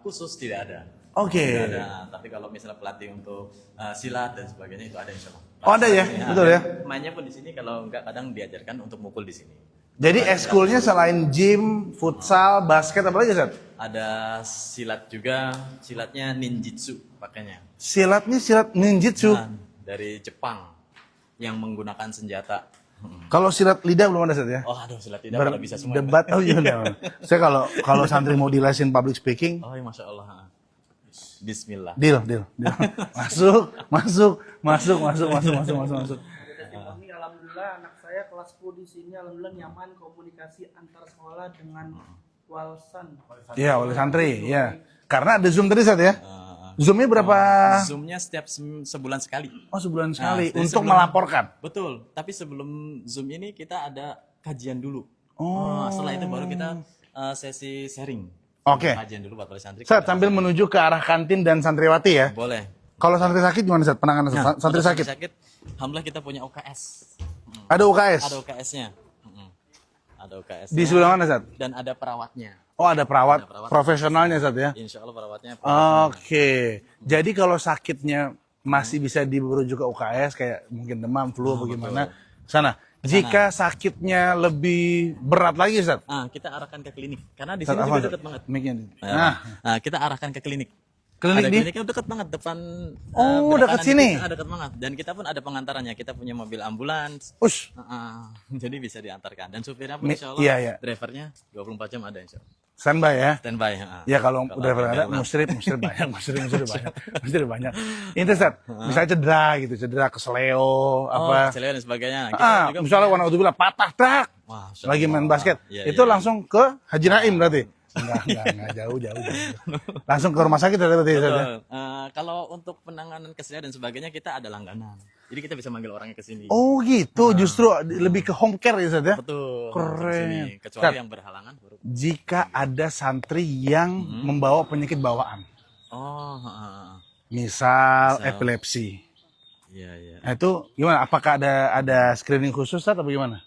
Speaker 6: khusus tidak ada.
Speaker 1: Oke.
Speaker 6: Tidak ada. Tapi kalau misalnya pelatih untuk silat dan sebagainya itu ada insya Allah.
Speaker 1: Oh ada ya, betul ya.
Speaker 6: Mainnya pun di sini kalau enggak kadang diajarkan untuk mukul di sini.
Speaker 1: Jadi ekskulnya selain gym, futsal, basket apa lagi Ustaz?
Speaker 6: Ada silat juga, silatnya ninjitsu pakainya.
Speaker 1: Silatnya silat ninjitsu.
Speaker 6: Nah, dari Jepang yang menggunakan senjata.
Speaker 1: Kalau silat lidah belum ada Ustaz ya?
Speaker 6: Oh aduh silat tidak kalau bisa semua.
Speaker 1: Debat oh iya benar. Saya kalau santri mau dilesin public speaking,
Speaker 6: Oh ya Masya Allah. Bismillah.
Speaker 1: deal. Masuk.
Speaker 4: Ini alhamdulillah anak saya kelas 10 di sini alhamdulillah nyaman komunikasi antar sekolah dengan Walsan.
Speaker 1: Iya, oleh santri, ya. Karena ada Zoom tadi Ustaz ya? Zoomnya berapa?
Speaker 6: Zoomnya setiap sebulan sekali.
Speaker 1: Oh, sebulan
Speaker 6: Nah,
Speaker 1: sekali
Speaker 6: jadi
Speaker 1: untuk
Speaker 6: sebelum-
Speaker 1: melaporkan.
Speaker 6: Betul. Tapi sebelum Zoom ini kita ada kajian dulu.
Speaker 1: Oh.
Speaker 6: Setelah itu baru kita sesi sharing.
Speaker 1: Oke.
Speaker 6: Kajian dulu buat para santri.
Speaker 1: Ustaz, sambil menuju ke arah kantin dan santriwati ya.
Speaker 6: Boleh.
Speaker 1: Kalau santri sakit gimana Ustaz? Penanganan santri
Speaker 6: untuk
Speaker 1: sakit?
Speaker 6: alhamdulillah kita punya UKS.
Speaker 1: Ada UKS?
Speaker 6: Ada UKS-nya. Ada UKS.
Speaker 1: Di sebelah mana Ustaz?
Speaker 6: Dan ada perawatnya.
Speaker 1: Oh ada perawat,
Speaker 6: Ada perawat.
Speaker 1: profesionalnya Ustaz ya?
Speaker 6: Insya Allah perawatnya.
Speaker 1: Oke, jadi kalau sakitnya masih bisa dirujuk ke UKS kayak mungkin demam, flu, bagaimana sana. Jika sakitnya lebih berat lagi, Ustaz.
Speaker 6: Kita arahkan ke klinik karena di
Speaker 1: Ustaz,
Speaker 6: sini
Speaker 1: apa,
Speaker 6: juga
Speaker 1: Ustaz?
Speaker 6: dekat banget.
Speaker 1: Mic-nya.
Speaker 6: Nah, kita arahkan ke klinik.
Speaker 1: Klinik
Speaker 6: Ada
Speaker 1: di?
Speaker 6: kliniknya dekat banget depan.
Speaker 1: Oh,
Speaker 6: belok
Speaker 1: dekat
Speaker 6: kanan
Speaker 1: sini?
Speaker 6: dikit, dekat banget. Dan kita pun ada pengantarannya. Kita punya mobil ambulans.
Speaker 1: Ush.
Speaker 6: Jadi bisa diantarkan. Dan supirnya pun insya Allah,
Speaker 1: iya.
Speaker 6: drivernya 24 jam ada insya Allah.
Speaker 1: Standby ya.
Speaker 6: Standby.
Speaker 1: Ya kalau udah ada
Speaker 6: ada
Speaker 1: musyrif banyak. Ini Ustaz, misalnya cedera kesleo apa.
Speaker 6: Keselio dan sebagainya. Kita juga
Speaker 1: Misalnya warna patah dak.
Speaker 6: Wah,
Speaker 1: Lagi main basket.
Speaker 6: Iya,
Speaker 1: Itu
Speaker 6: iya.
Speaker 1: langsung ke Haji Naim berarti. Enggak jauh. Langsung ke rumah sakit berarti Ustaz ya?
Speaker 6: Betul. Kalau untuk penanganan keselio dan sebagainya kita ada langganan. Jadi kita bisa manggil orangnya ke sini.
Speaker 1: Oh gitu, justru lebih ke home care ya Ustaz ya?
Speaker 6: Betul.
Speaker 1: Keren.
Speaker 6: Ke sini. Kecuali
Speaker 1: Ustaz,
Speaker 6: yang berhalangan baru.
Speaker 1: jika ada santri yang membawa penyakit bawaan,
Speaker 6: Oh,
Speaker 1: misal
Speaker 6: Misal.
Speaker 1: epilepsi,
Speaker 6: iya.
Speaker 1: nah itu gimana? Apakah ada screening khusus atau bagaimana?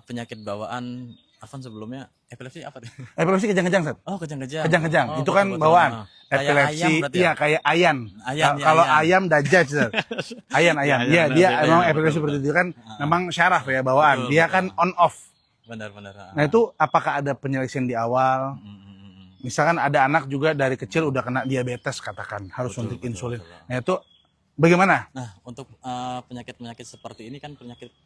Speaker 6: Penyakit bawaan Afan sebelumnya epilepsi apa?
Speaker 1: Epilepsi kejang-kejang, Ustaz.
Speaker 6: Oh, kejang-kejang.
Speaker 1: Kejang-kejang,
Speaker 6: Oh,
Speaker 1: itu kan
Speaker 6: betul-betul.
Speaker 1: bawaan.
Speaker 6: Kayak
Speaker 1: Epilepsi,
Speaker 6: ayam berarti ya?
Speaker 1: iya kayak ayan.
Speaker 6: Ayan, ya,
Speaker 1: Kalau
Speaker 6: ayan.
Speaker 1: ayam dajjal, Ustaz. Ayan.
Speaker 6: Iya,
Speaker 1: Iya,
Speaker 6: benar,
Speaker 1: dia
Speaker 6: beda
Speaker 1: emang
Speaker 6: ya,
Speaker 1: epilepsi
Speaker 6: betul,
Speaker 1: seperti itu kan memang syaraf ya bawaan.
Speaker 6: Betul,
Speaker 1: Dia
Speaker 6: betul.
Speaker 1: kan on off.
Speaker 6: Benar.
Speaker 1: Nah, itu apakah ada penyeleksian di awal? Misalkan ada anak juga dari kecil udah kena diabetes katakan, harus suntik insulin. Nah, itu bagaimana?
Speaker 6: Nah, untuk penyakit-penyakit seperti ini kan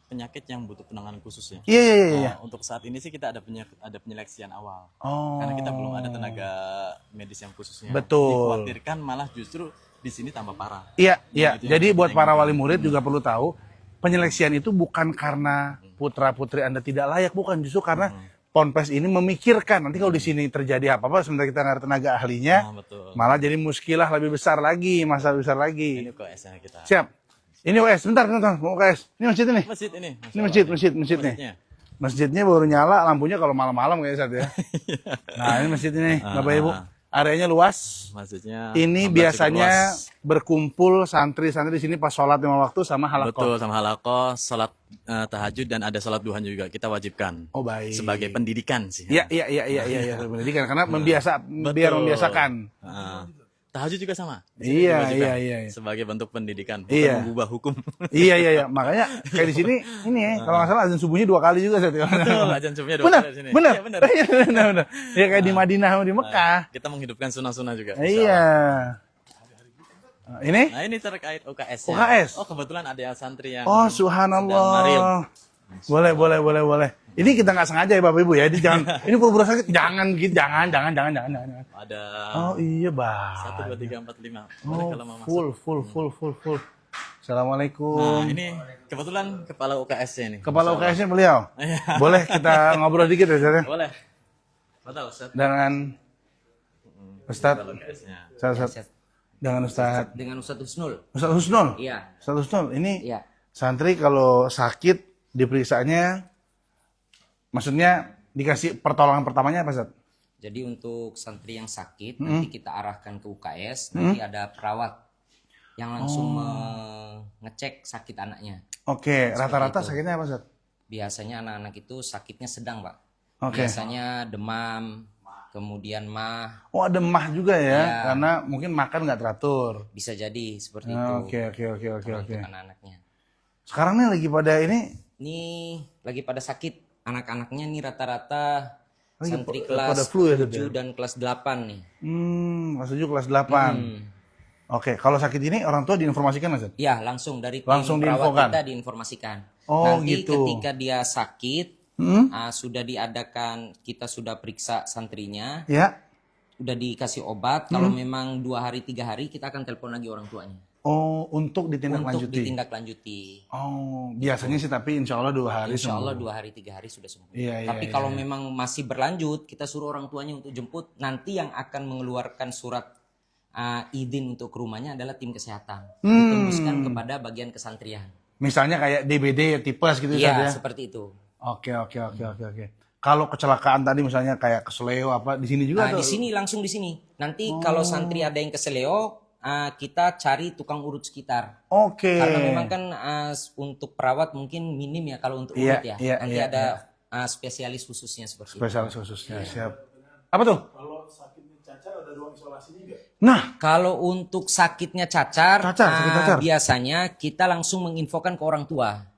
Speaker 6: penyakit yang butuh penanganan khusus ya.
Speaker 1: Iya.
Speaker 6: Untuk saat ini sih kita ada penyeleksian awal.
Speaker 1: Oh.
Speaker 6: Karena kita belum ada tenaga medis yang khususnya.
Speaker 1: Betul.
Speaker 6: Dikhawatirkan malah justru di sini tambah parah.
Speaker 1: Iya.
Speaker 6: Itu yang
Speaker 1: Jadi buat
Speaker 6: penting.
Speaker 1: para wali murid juga perlu tahu, penyeleksian itu bukan karena putra-putri Anda tidak layak, bukan, justru karena Ponpes ini memikirkan nanti kalau di sini terjadi apa-apa sementara kita nggak ada tenaga ahlinya,
Speaker 6: Betul.
Speaker 1: malah jadi muskilah lebih besar lagi, masalah besar lagi.
Speaker 6: Ini UKS-nya kita.
Speaker 1: Siap. Ini UKS, bentar, mau UKS. Ini masjid ini.
Speaker 6: Masjid ini.
Speaker 1: Ini masjid nih.
Speaker 6: Masjidnya.
Speaker 1: Masjidnya baru nyala lampunya kalau malam-malam kayaknya Sat ya. Nah, ini masjid ini, Bapak Ibu. Areanya luas.
Speaker 6: Masjidnya.
Speaker 1: Ini
Speaker 6: 16
Speaker 1: biasanya
Speaker 6: cukup luas.
Speaker 1: berkumpul santri-santri di sini pas sholat 5 waktu sama halaqah.
Speaker 6: Betul, sama halakoh, salat tahajud dan ada salat duhan juga kita wajibkan.
Speaker 1: Oh, baik.
Speaker 6: Sebagai pendidikan sih.
Speaker 1: Iya, pendidikan karena biar membiasakan.
Speaker 6: Tahajud juga sama.
Speaker 1: Iya.
Speaker 6: Sebagai bentuk pendidikan, bukan
Speaker 1: Iya.
Speaker 6: mengubah hukum.
Speaker 1: Iya. Makanya kayak di sini ini ya, kalau nggak salah azan subuhnya 2 kali juga Sat.
Speaker 6: Betul, azan subuhnya 2
Speaker 1: Benar,
Speaker 6: kali di sini.
Speaker 1: benar.
Speaker 6: Iya, benar.
Speaker 1: Benar. Ya kayak di Madinah sama di Mekah.
Speaker 6: Kita menghidupkan sunnah-sunnah juga.
Speaker 1: Iya. Ini?
Speaker 6: Nah, ini terkait UKS.
Speaker 1: UKS?
Speaker 6: Oh, kebetulan ada santri yang
Speaker 1: Oh,
Speaker 6: sedang maril.
Speaker 1: subhanallah. Boleh. Ini kita nggak sengaja ya Bapak Ibu ya. Jadi jangan ini pura-pura sakit. Jangan gitu, jangan.
Speaker 6: Ada
Speaker 1: Oh iya, Bah.
Speaker 6: 1 2 3 4 5. Boleh
Speaker 1: Oh,
Speaker 6: kalau mau masuk.
Speaker 1: full. Assalamualaikum.
Speaker 6: Nah, ini kebetulan kepala UKS-nya ini.
Speaker 1: Kepala UKS-nya beliau.
Speaker 6: Iya.
Speaker 1: Boleh kita ngobrol dikit ya, Ustaz ya?
Speaker 6: Boleh. Betul, Ustaz.
Speaker 1: Dengan Ustaz.
Speaker 6: UKS-nya.
Speaker 1: Ustaz. Dengan Ustaz.
Speaker 5: Dengan Ustadz Husnul.
Speaker 1: Ustaz Husnul.
Speaker 5: Iya.
Speaker 1: Ustaz Husnul, ini
Speaker 5: Iya.
Speaker 1: santri kalau sakit diperiksanya, maksudnya dikasih pertolongan pertamanya apa, Ustaz?
Speaker 5: Jadi untuk santri yang sakit nanti kita arahkan ke UKS, nanti ada perawat yang langsung mengecek sakit anaknya.
Speaker 1: Oke, rata-rata
Speaker 5: itu.
Speaker 1: sakitnya apa, Ustaz?
Speaker 5: Biasanya anak-anak itu sakitnya sedang, Pak.
Speaker 1: Oke.
Speaker 5: Biasanya demam, kemudian mah,
Speaker 1: Oh, ada mah juga ya,
Speaker 5: Iya.
Speaker 1: karena mungkin makan nggak teratur.
Speaker 5: bisa jadi seperti itu.
Speaker 1: Oke.
Speaker 5: Untuk anak-anaknya.
Speaker 1: Sekarang nih lagi pada ini
Speaker 5: Ini lagi pada sakit anak-anaknya nih rata-rata
Speaker 1: Lagi
Speaker 5: santri
Speaker 1: pada
Speaker 5: kelas
Speaker 1: flu ya,
Speaker 5: 7
Speaker 1: Dad, ya?
Speaker 5: dan kelas 8 nih.
Speaker 1: kelas 7, kelas 8. Oke, kalau sakit ini orang tua diinformasikan, Mas?
Speaker 5: Ya, langsung dari tim
Speaker 1: Langsung
Speaker 5: perawat
Speaker 1: diinfokan?
Speaker 5: kita diinformasikan.
Speaker 1: Oh,
Speaker 5: Nanti
Speaker 1: gitu.
Speaker 5: ketika dia sakit, sudah diadakan, kita sudah periksa santrinya,
Speaker 1: Ya.
Speaker 5: udah dikasih obat. Kalau memang 2 hari 3 hari, kita akan telepon lagi orang tuanya
Speaker 1: Oh, untuk
Speaker 5: untuk
Speaker 1: ditindaklanjuti.
Speaker 5: ditindaklanjuti.
Speaker 1: Oh, biasanya sih tapi insya Allah 2 hari
Speaker 5: Insya Allah
Speaker 1: sembuh.
Speaker 5: 2 hari 3 hari sudah sembuh.
Speaker 1: Iya,
Speaker 5: Tapi kalau memang masih berlanjut, kita suruh orang tuanya untuk jemput. Nanti yang akan mengeluarkan surat izin untuk ke rumahnya adalah tim kesehatan. Ditembuskan kepada bagian kesantrian.
Speaker 1: Misalnya kayak DBD, tipes gitu
Speaker 5: Iya,
Speaker 1: Ustaz ya.
Speaker 5: seperti itu.
Speaker 1: Oke. Kalau kecelakaan tadi misalnya kayak kesleo apa di sini juga
Speaker 5: Nah,
Speaker 1: atau?
Speaker 5: di sini langsung di sini. Nanti kalau santri ada yang keseleo, kita cari tukang urut sekitar.
Speaker 1: Oke.
Speaker 5: Karena memang kan untuk perawat mungkin minim ya kalau untuk urut ya. Nanti ada spesialis khususnya seperti itu.
Speaker 1: Spesialis khususnya, siap. Apa tuh?
Speaker 7: Kalau sakitnya cacar ada ruang isolasi juga.
Speaker 1: Nah,
Speaker 5: Kalau untuk sakitnya cacar,
Speaker 1: sakit cacar.
Speaker 5: biasanya kita langsung menginfokan ke orang tua.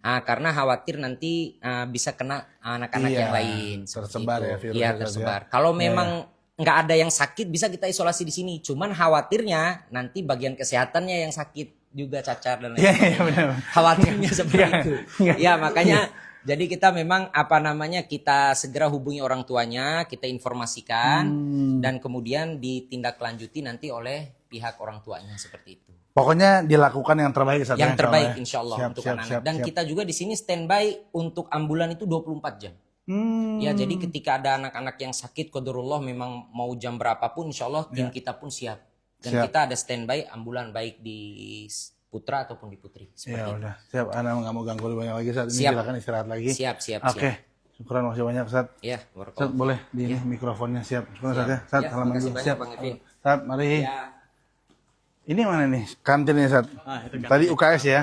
Speaker 5: Karena khawatir nanti bisa kena anak-anak
Speaker 1: Iya,
Speaker 5: yang lain. seperti
Speaker 1: tersebar
Speaker 5: itu.
Speaker 1: ya virusnya,
Speaker 5: Iya,
Speaker 1: Ustaz, ya.
Speaker 5: tersebar. Kalau memang nggak ada yang sakit, bisa kita isolasi di sini. Cuman khawatirnya nanti bagian kesehatannya yang sakit juga cacar dan lain
Speaker 1: Iya,
Speaker 5: sebagainya.
Speaker 1: benar.
Speaker 5: Khawatirnya seperti itu.
Speaker 1: Iya.
Speaker 5: Ya, makanya jadi kita memang kita segera hubungi orang tuanya, kita informasikan dan kemudian ditindaklanjuti nanti oleh pihak orang tuanya seperti itu.
Speaker 1: pokoknya dilakukan yang terbaik Ustaz,
Speaker 5: Yang
Speaker 1: insya
Speaker 5: terbaik
Speaker 1: Allah ya.
Speaker 5: insya Allah
Speaker 1: Siap,
Speaker 5: untuk
Speaker 1: siap,
Speaker 5: anak-anak.
Speaker 1: siap,
Speaker 5: Dan
Speaker 1: siap.
Speaker 5: kita juga di sini standby untuk ambulan itu 24 jam. Ya, jadi ketika ada anak-anak yang sakit, qadarullah memang mau jam berapapun, insya Allah tim kita pun siap. Dan
Speaker 1: Siap.
Speaker 5: kita ada standby ambulan baik di Putra ataupun di Putri.
Speaker 1: Ya
Speaker 5: Seperti itu.
Speaker 1: udah, siap. Ana nggak mau ganggu lebih banyak lagi saat ini.
Speaker 5: Siap.
Speaker 1: Silakan istirahat lagi.
Speaker 5: Siap.
Speaker 1: Oke. Syukuran masih banyak Ustaz.
Speaker 5: Ya,
Speaker 1: Ustaz boleh di ini mikrofonnya siap. Syukuran Ustaz ya. Ustaz,
Speaker 5: Ya,
Speaker 1: halaman
Speaker 5: makasih
Speaker 1: dulu.
Speaker 5: banyak,
Speaker 1: Siap.
Speaker 5: Bang Evi.
Speaker 1: Ustaz, mari.
Speaker 5: Ya.
Speaker 1: Ini mana nih? Kantinnya Ustaz.
Speaker 6: Itu kan.
Speaker 1: Tadi UKS ya.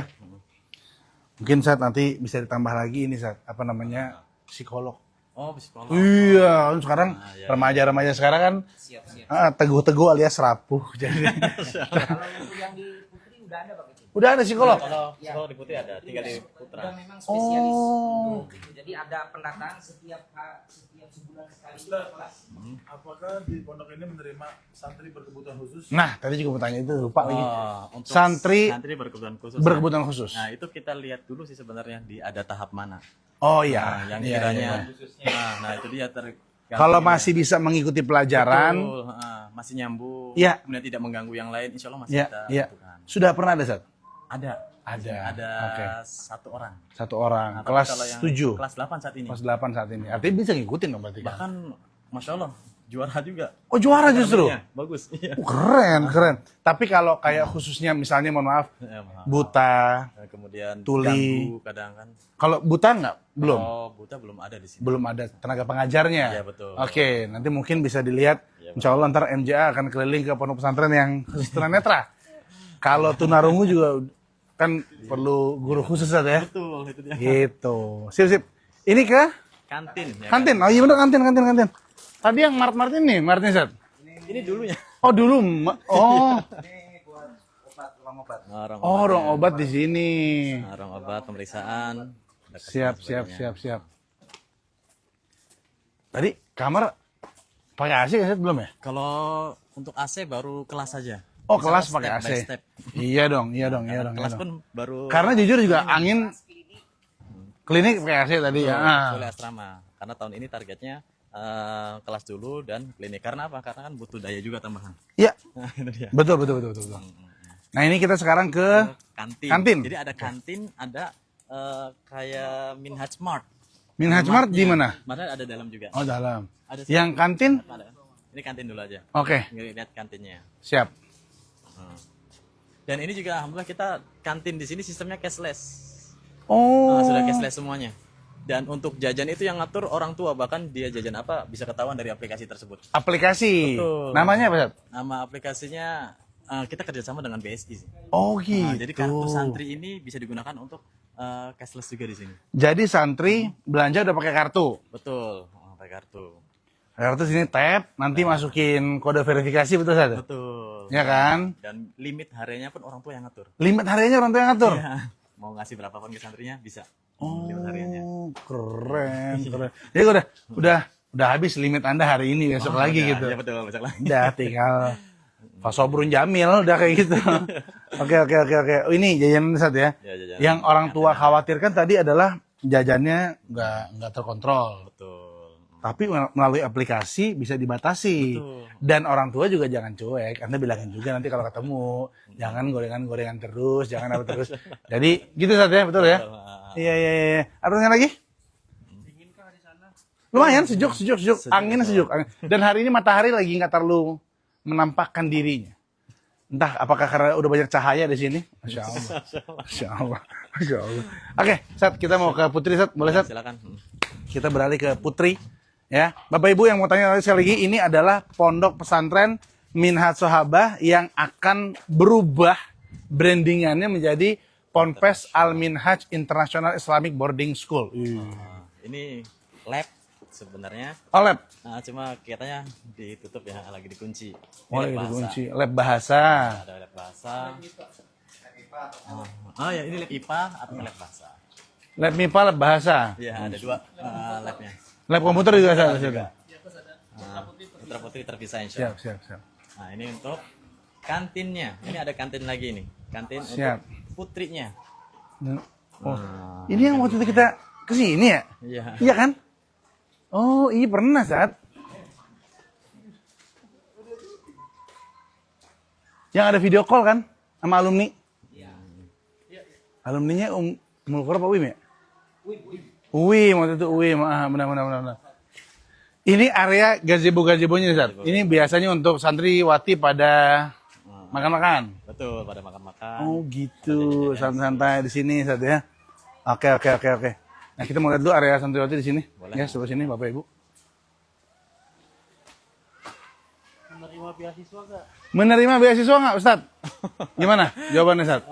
Speaker 1: Mungkin Ustaz nanti bisa ditambah lagi ini Ustaz. Apa namanya? Psikolog.
Speaker 6: Oh, psikolog.
Speaker 1: Iya, kan sekarang remaja-remaja sekarang kan
Speaker 5: Siap.
Speaker 1: teguh-teguh alias rapuh. Jadi
Speaker 5: Kalau untuk yang di Putri udah ada Bang Evi.
Speaker 1: udah ada psikolog.
Speaker 6: Kalau psikolog di Putih ada, tinggal di Putra.
Speaker 5: Udah memang spesialis untuk itu. Jadi ada pendataan setiap sebulan sekali di kelas.
Speaker 7: Apakah di pondok ini menerima santri berkebutuhan khusus?
Speaker 1: Nah, tadi juga mau tanya itu lupa lagi.
Speaker 6: Untuk
Speaker 1: Santri
Speaker 6: berkebutuhan khusus.
Speaker 1: Berkebutuhan khusus.
Speaker 6: Nah, itu kita lihat dulu sih sebenarnya di ada tahap mana.
Speaker 1: Oh
Speaker 6: Nah,
Speaker 1: iya.
Speaker 6: yang
Speaker 1: Iya,
Speaker 6: kiranya.
Speaker 1: iya.
Speaker 6: Nah, itu dia
Speaker 1: Kalau masih bisa mengikuti pelajaran,
Speaker 6: Betul, masih nyambung,
Speaker 1: Iya.
Speaker 6: kemudian tidak mengganggu yang lain, insya Allah masih
Speaker 1: ya,
Speaker 6: kita
Speaker 1: ya.
Speaker 6: lakukan.
Speaker 1: Sudah pernah ada Ustaz?
Speaker 6: Ada. Ada
Speaker 1: Oke.
Speaker 6: 1 orang.
Speaker 1: 1 orang.
Speaker 6: Nah, tapi
Speaker 1: Kelas
Speaker 6: kalau yang
Speaker 1: 7.
Speaker 6: Kelas 8 saat ini.
Speaker 1: Kelas 8 saat ini. Artinya bisa ngikutin dong berarti kan?
Speaker 6: Bahkan Masya Allah juara juga.
Speaker 1: Oh juara justru?
Speaker 6: Iya, bagus. Iya.
Speaker 1: Keren, keren. Tapi kalau kayak khususnya misalnya mohon maaf,
Speaker 6: Ya, maaf.
Speaker 1: buta,
Speaker 6: Kemudian
Speaker 1: tuli.
Speaker 6: ganggu kadang kan.
Speaker 1: kalau buta nggak? Belum?
Speaker 6: Oh, buta belum ada di sini.
Speaker 1: Belum ada tenaga pengajarnya?
Speaker 6: Iya, betul.
Speaker 1: Oke, nanti mungkin bisa dilihat.
Speaker 6: Iya,
Speaker 1: Insya Allah ntar MJA akan keliling ke pondok pesantren yang khusus tunanetra. Kalau tunarungu juga kan perlu guru khusus ya?
Speaker 6: Betul, itu dia.
Speaker 1: Gitu. Sip, sip. Ini ke?
Speaker 6: Kantin. Ya
Speaker 1: Kantin. Oh iya bener kantin. Tadi yang Mart ini, Martin Set.
Speaker 6: Ini dulunya.
Speaker 1: Oh dulu, oh.
Speaker 6: Orang
Speaker 1: Oh, ruang obat di sini.
Speaker 6: orang obat pemeriksaan. Ada
Speaker 1: Siap. Tadi kamar pakai AC kan Set, belum ya?
Speaker 6: Kalau untuk AC baru kelas saja.
Speaker 1: Oh,
Speaker 6: Bisa
Speaker 1: kelas
Speaker 6: step
Speaker 1: pakai AC.
Speaker 6: by step.
Speaker 1: Iya dong.
Speaker 6: Kelas pun baru
Speaker 1: Karena jujur juga angin klinik pakai AC tadi ya.
Speaker 6: oleh asrama. Karena tahun ini targetnya kelas dulu dan klinik. Karena apa? Karena kan butuh daya juga tambahan.
Speaker 1: Iya.
Speaker 6: Nah, itu dia.
Speaker 1: Betul. Nah, ini kita sekarang ke
Speaker 6: Kantin.
Speaker 1: Kantin.
Speaker 6: Jadi ada kantin, ada kayak Minhaj Mart.
Speaker 1: Minhaj Mart di mana?
Speaker 6: Mana ada dalam juga.
Speaker 1: Oh, dalam.
Speaker 6: Ada
Speaker 1: Yang kantin?
Speaker 6: Ada. Ini kantin dulu aja.
Speaker 1: Oke,
Speaker 6: Lihat kantinnya.
Speaker 1: siap.
Speaker 6: Dan ini juga alhamdulillah kita kantin di sini sistemnya cashless.
Speaker 1: Oh.
Speaker 6: Sudah cashless semuanya. Dan untuk jajan itu yang ngatur orang tua, bahkan dia jajan apa bisa ketahuan dari aplikasi tersebut.
Speaker 1: Aplikasi.
Speaker 6: Betul.
Speaker 1: Namanya apa, Set?
Speaker 6: Nama aplikasinya kita kerjasama dengan BSI sih.
Speaker 1: Oh, gitu.
Speaker 6: Nah, jadi kartu santri ini bisa digunakan untuk cashless juga di sini.
Speaker 1: Jadi santri belanja udah pakai kartu.
Speaker 6: Betul, pakai kartu.
Speaker 1: Kartu sini tap, nanti masukin kode verifikasi betul saja.
Speaker 6: Betul.
Speaker 1: Ya kan?
Speaker 6: Dan limit harinya pun orang tua yang ngatur.
Speaker 1: Limit harinya orang tua yang ngatur.
Speaker 6: Ya, mau ngasih berapa pun ke santrinya bisa. Limit hariannya.
Speaker 1: Oh, keren. Jadi udah habis limit Anda hari ini, besok lagi
Speaker 6: Ya,
Speaker 1: gitu.
Speaker 6: ya betul, besok lagi.
Speaker 1: Udah tinggal Fasobrun Jamil udah kayak gitu. Oke. Oh, ini jajanan satu ya.
Speaker 6: Ya, jajanan.
Speaker 1: Yang orang tua khawatirkan tadi adalah jajannya nggak terkontrol.
Speaker 6: Betul.
Speaker 1: Tapi melalui aplikasi bisa dibatasi.
Speaker 6: Betul.
Speaker 1: Dan orang tua juga jangan cuek. Anda bilangin juga nanti kalau ketemu, jangan gorengan-gorengan terus, jangan apa terus. Jadi gitu saja ya, betul ya? Iya. Ada pertanyaan lagi?
Speaker 4: Dinginkah di sana?
Speaker 1: Lumayan sejuk. Anginnya sejuk. Dan hari ini matahari lagi nggak terlalu menampakkan dirinya. Entah apakah karena udah banyak cahaya di sini. Masya Allah. Oke, Sat, kita mau ke Putri, Sat. Boleh, Sat?
Speaker 6: Silakan.
Speaker 1: Kita beralih ke Putri. Ya, Bapak Ibu yang mau tanya sekali lagi, ini adalah pondok pesantren Minhaj Sohabah yang akan berubah brandingannya menjadi Ponpes Al Minhaj International Islamic Boarding School.
Speaker 6: Ini lab sebenarnya.
Speaker 1: Oh, lab.
Speaker 6: Nah, cuma katanya ditutup ya, lagi dikunci. Ini
Speaker 1: Oh,
Speaker 6: lab
Speaker 1: itu
Speaker 6: bahasa.
Speaker 1: kunci. Lab bahasa.
Speaker 6: Ada lab bahasa. Oh ya, ini lab IPA atau lab bahasa?
Speaker 1: Lab MIPA, lab bahasa.
Speaker 6: Iya, ada 2 labnya.
Speaker 1: Lab komputer juga ada di situ.
Speaker 6: Putra putri terpisah insya Allah.
Speaker 1: Siap.
Speaker 6: Nah, ini untuk kantinnya. Ini ada kantin lagi nih. Kantin
Speaker 1: Siap.
Speaker 6: untuk putrinya.
Speaker 1: Oh, ini yang waktu itu kita kesini ya?
Speaker 6: Iya.
Speaker 1: Iya kan? Oh, iya pernah saat. Yang ada video call kan sama alumni? Iya. Alumninya Mulkor apa Wim ya? Wim, waktu itu Wim. Benar. Ini area gazebo-gazebonya Sat. Ini biasanya untuk santriwati pada makan-makan.
Speaker 6: Betul, pada makan-makan.
Speaker 1: Oh gitu, santai-santai di sini Sat ya. Oke. Nah kita mau lihat dulu area santriwati di sini.
Speaker 6: Boleh.
Speaker 1: Ya, sebelah sini Bapak Ibu.
Speaker 4: Menerima beasiswa gak?
Speaker 1: Menerima beasiswa nggak Ustaz? Gimana jawabannya Ustaz?